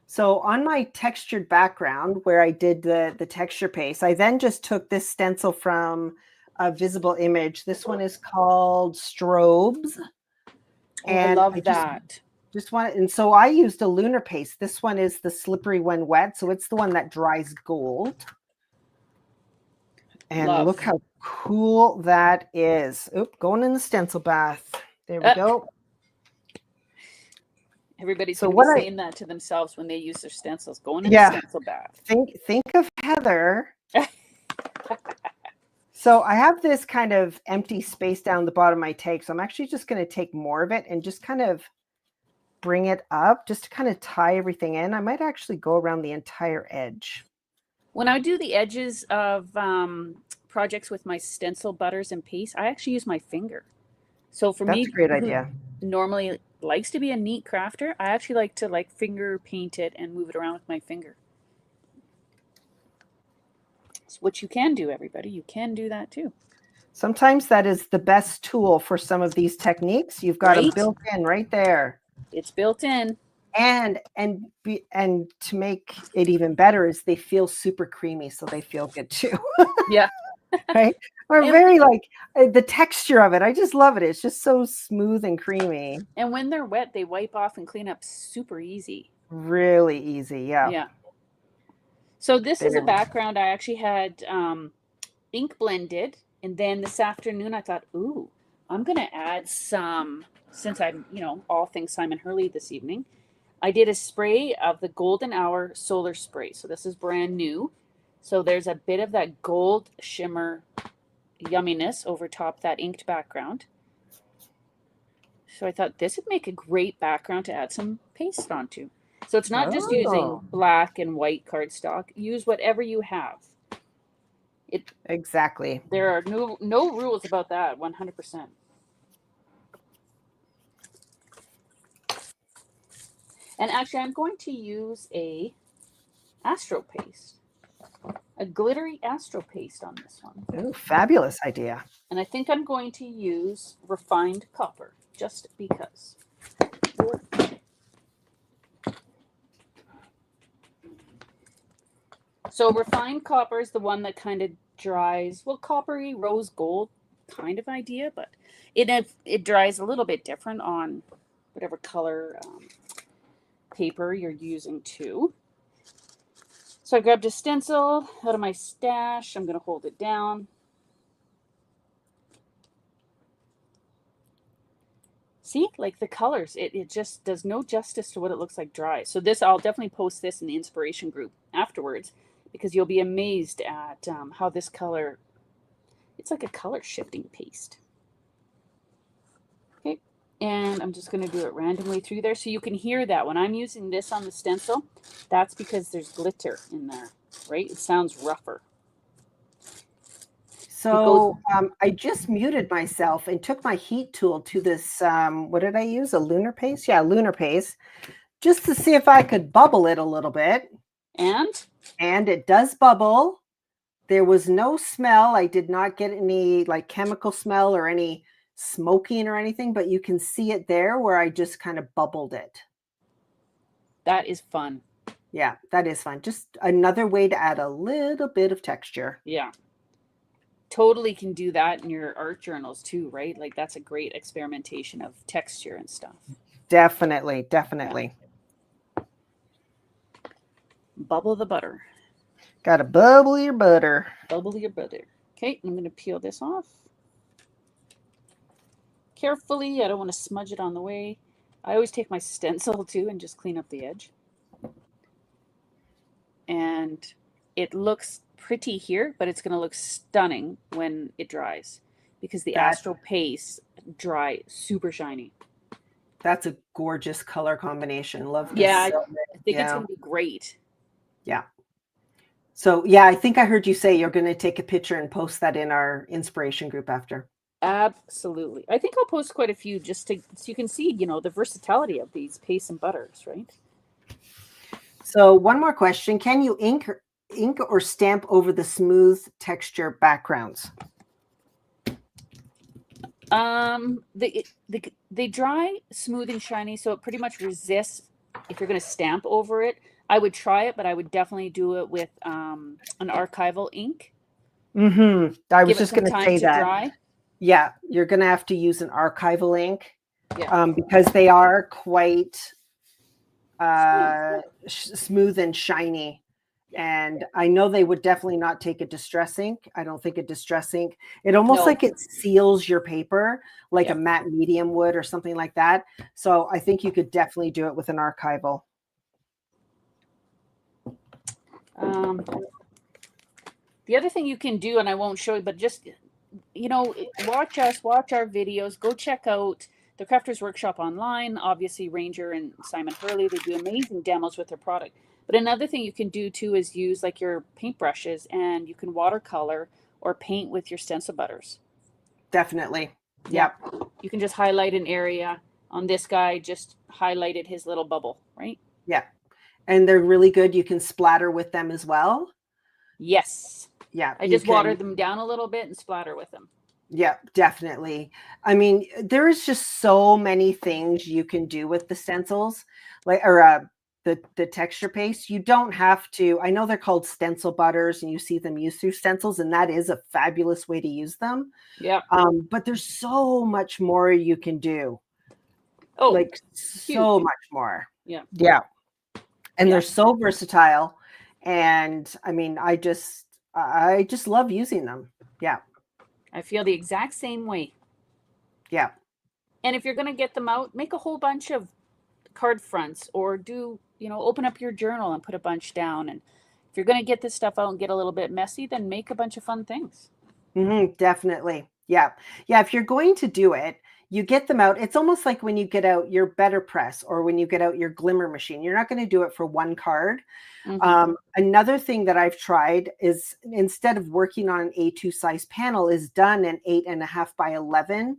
So on my textured background where I did the texture paste, I then just took this stencil from a visible image. This one is called Strobes. And I love that. Just want, and so I used a Lunar paste. This one is the slippery when wet, so it's the one that dries gold. And look how cool that is. Oop, going in the stencil bath. There we go. Everybody's going to be saying that to themselves when they use their stencils. Going in the stencil bath. Think of Heather. So I have this kind of empty space down the bottom of my tag. So I'm actually just going to take more of it and just kind of bring it up just to kind of tie everything in. I might actually go around the entire edge. When I do the edges of projects with my stencil butters and paste, I actually use my finger. So for me, that's a great idea. Normally likes to be a neat crafter, I actually like to finger paint it and move it around with my finger. Which you can do, everybody. You can do that too. Sometimes that is the best tool for some of these techniques. You've got them built in right there. It's built in. And to make it even better is they feel super creamy, so they feel good too. Yeah. Right? Or very the texture of it. I just love it. It's just so smooth and creamy. And when they're wet, they wipe off and clean up super easy. Really easy. Yeah. Yeah. So this is a background I actually had ink blended. And then this afternoon I thought, ooh, I'm going to add some, since I'm, all things Simon Hurley this evening. I did a spray of the Golden Hour Solar Spray. So this is brand new. So there's a bit of that gold shimmer yumminess over top that inked background. So I thought this would make a great background to add some paste onto. So it's not just using black and white cardstock. Use whatever you have. Exactly. There are no rules about that, 100%. And actually, I'm going to use a Astro paste. A glittery Astro paste on this one. Ooh, fabulous idea. And I think I'm going to use refined copper, just because. So refined copper is the one that kind of dries, well, coppery rose gold kind of idea, but it dries a little bit different on whatever color paper you're using too. So I grabbed a stencil out of my stash. I'm going to hold it down. See, the colors, it just does no justice to what it looks like dry. So this, I'll definitely post this in the inspiration group afterwards, because you'll be amazed at how this color, it's like a color shifting paste. And I'm just going to do it randomly through there so you can hear that. When I'm using this on the stencil, that's because there's glitter in there, right? It sounds rougher. So I just muted myself and took my heat tool to this, what did I use? A lunar paste? Yeah, lunar paste, just to see if I could bubble it a little bit. And it does bubble. There was no smell. I did not get any like chemical smell or any smoking or anything, but you can see it there where I just kind of bubbled it. That is fun. Yeah, that is fun. Just another way to add a little bit of texture. Yeah. Totally can do that in your art journals too, right? Like that's a great experimentation of texture and stuff. Definitely, definitely. Yeah. Bubble the butter. Got to bubble your butter. Bubble your butter. Okay, I'm going to peel this off. Carefully, I don't want to smudge it on the way. I always take my stencil too and just clean up the edge. And it looks pretty here, but it's going to look stunning when it dries because the Astro paste dry super shiny. That's a gorgeous color combination. Love this. Yeah, I think it's going to be great. Yeah. So yeah, I think I heard you say you're going to take a picture and post that in our inspiration group after. Absolutely. I think I'll post quite a few just to so you can see, you know, the versatility of these pastes and butters, right? So one more question. Can you ink or stamp over the smooth texture backgrounds? They dry smooth and shiny, so it pretty much resists if you're going to stamp over it. I would try it, but I would definitely do it with an archival ink. I was just going to say that. Dry. Yeah, you're going to have to use an archival ink because they are quite smooth and shiny. And I know they would definitely not take a distress ink. I don't think a distress ink, it almost like it seals your paper like a matte medium would or something like that. So I think you could definitely do it with an archival. The other thing you can do, and I won't show you, but just, you know, watch our videos, go check out the Crafters Workshop online. Obviously, Ranger and Simon Hurley, they do amazing demos with their product. But another thing you can do too is use like your paintbrushes and you can watercolor or paint with your stencil butters. Definitely. Yep. You can just highlight an area. On this guy, just highlighted his little bubble, right? Yeah. And they're really good. You can splatter with them as well. Yes. Yeah. I just water them down a little bit and splatter with them. Yeah, definitely. I mean, there is just so many things you can do with the stencils, like the texture paste. You don't have to. I know they're called stencil butters, and you see them used through stencils, and that is a fabulous way to use them. Yeah. But there's so much more you can do. Oh, like so much more. Yeah. Yeah. And they're so versatile. And I mean, I just love using them. Yeah. I feel the exact same way. Yeah. And if you're going to get them out, make a whole bunch of card fronts or do, you know, open up your journal and put a bunch down. And if you're going to get this stuff out and get a little bit messy, then make a bunch of fun things. Definitely. Yeah. Yeah. If you're going to do it, you get them out. It's almost like when you get out your better press or when you get out your glimmer machine, you're not going to do it for one card. Another thing that I've tried is instead of working on an A2 size panel is done an 8.5 by 11.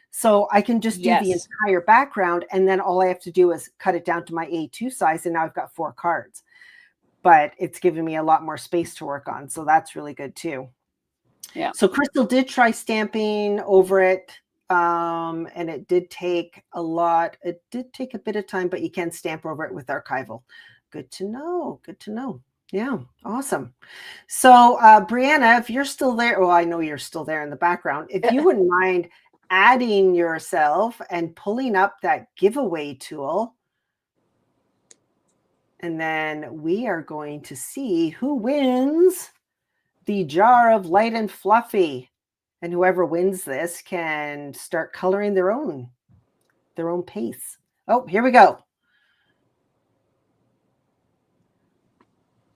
So I can just do the entire background. And then all I have to do is cut it down to my A2 size. And now I've got 4 cards, but it's given me a lot more space to work on. So that's really good too. Yeah. So Crystal did try stamping over it. And it did take a lot. It did take a bit of time, but you can stamp over it with archival. Good to know. Good to know. Yeah. Awesome. So, Brianna, if you're still there, well, I know you're still there in the background. If you wouldn't mind adding yourself and pulling up that giveaway tool. And then we are going to see who wins the jar of Light and Fluffy. And whoever wins this can start coloring their own pace. Oh, here we go.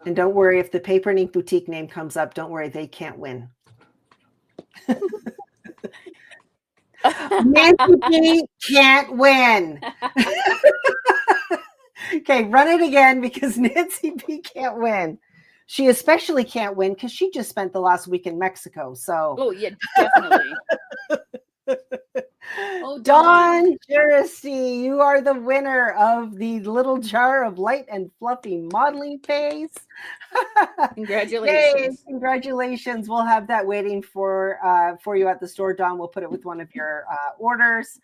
And don't worry, if the Paper and Ink Boutique name comes up, don't worry, they can't win. Nancy P can't win. Okay, run it again because Nancy P can't win. She especially can't win because she just spent the last week in Mexico. So, Oh, yeah, definitely. Oh, Dawn Juristy, you are the winner of the little jar of light and fluffy modeling paste. Congratulations. Yay, congratulations. We'll have that waiting for you at the store, Dawn. We'll put it with one of your orders.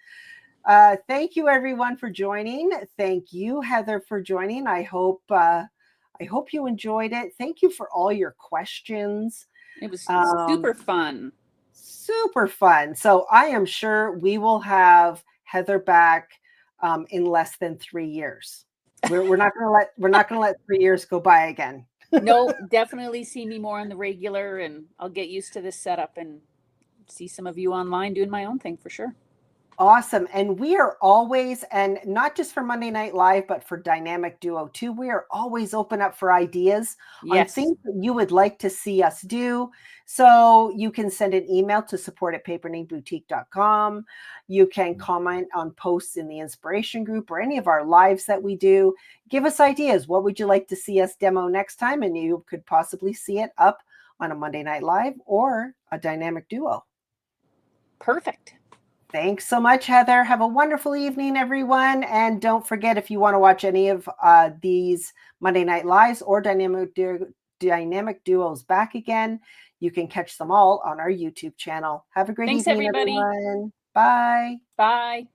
Thank you, everyone, for joining. Thank you, Heather, for joining. I hope you enjoyed it. Thank you for all your questions. It was super fun. Super fun. So I am sure we will have Heather back in less than 3 years. We're not gonna let 3 years go by again. No, definitely see me more on the regular, and I'll get used to this setup and see some of you online doing my own thing for sure. Awesome. And we are always, and not just for Monday Night Live, but for Dynamic Duo too, we are always open up for ideas on things that you would like to see us do. So you can send an email to support@papernaingboutique.com. You can comment on posts in the inspiration group or any of our lives that we do. Give us ideas. What would you like to see us demo next time? And you could possibly see it up on a Monday Night Live or a Dynamic Duo. Perfect. Thanks so much, Heather. Have a wonderful evening, everyone. And don't forget, if you want to watch any of these Monday Night Lives or Dynamic Duos back again, you can catch them all on our YouTube channel. Have a great evening, everybody. everyone. Bye. Bye.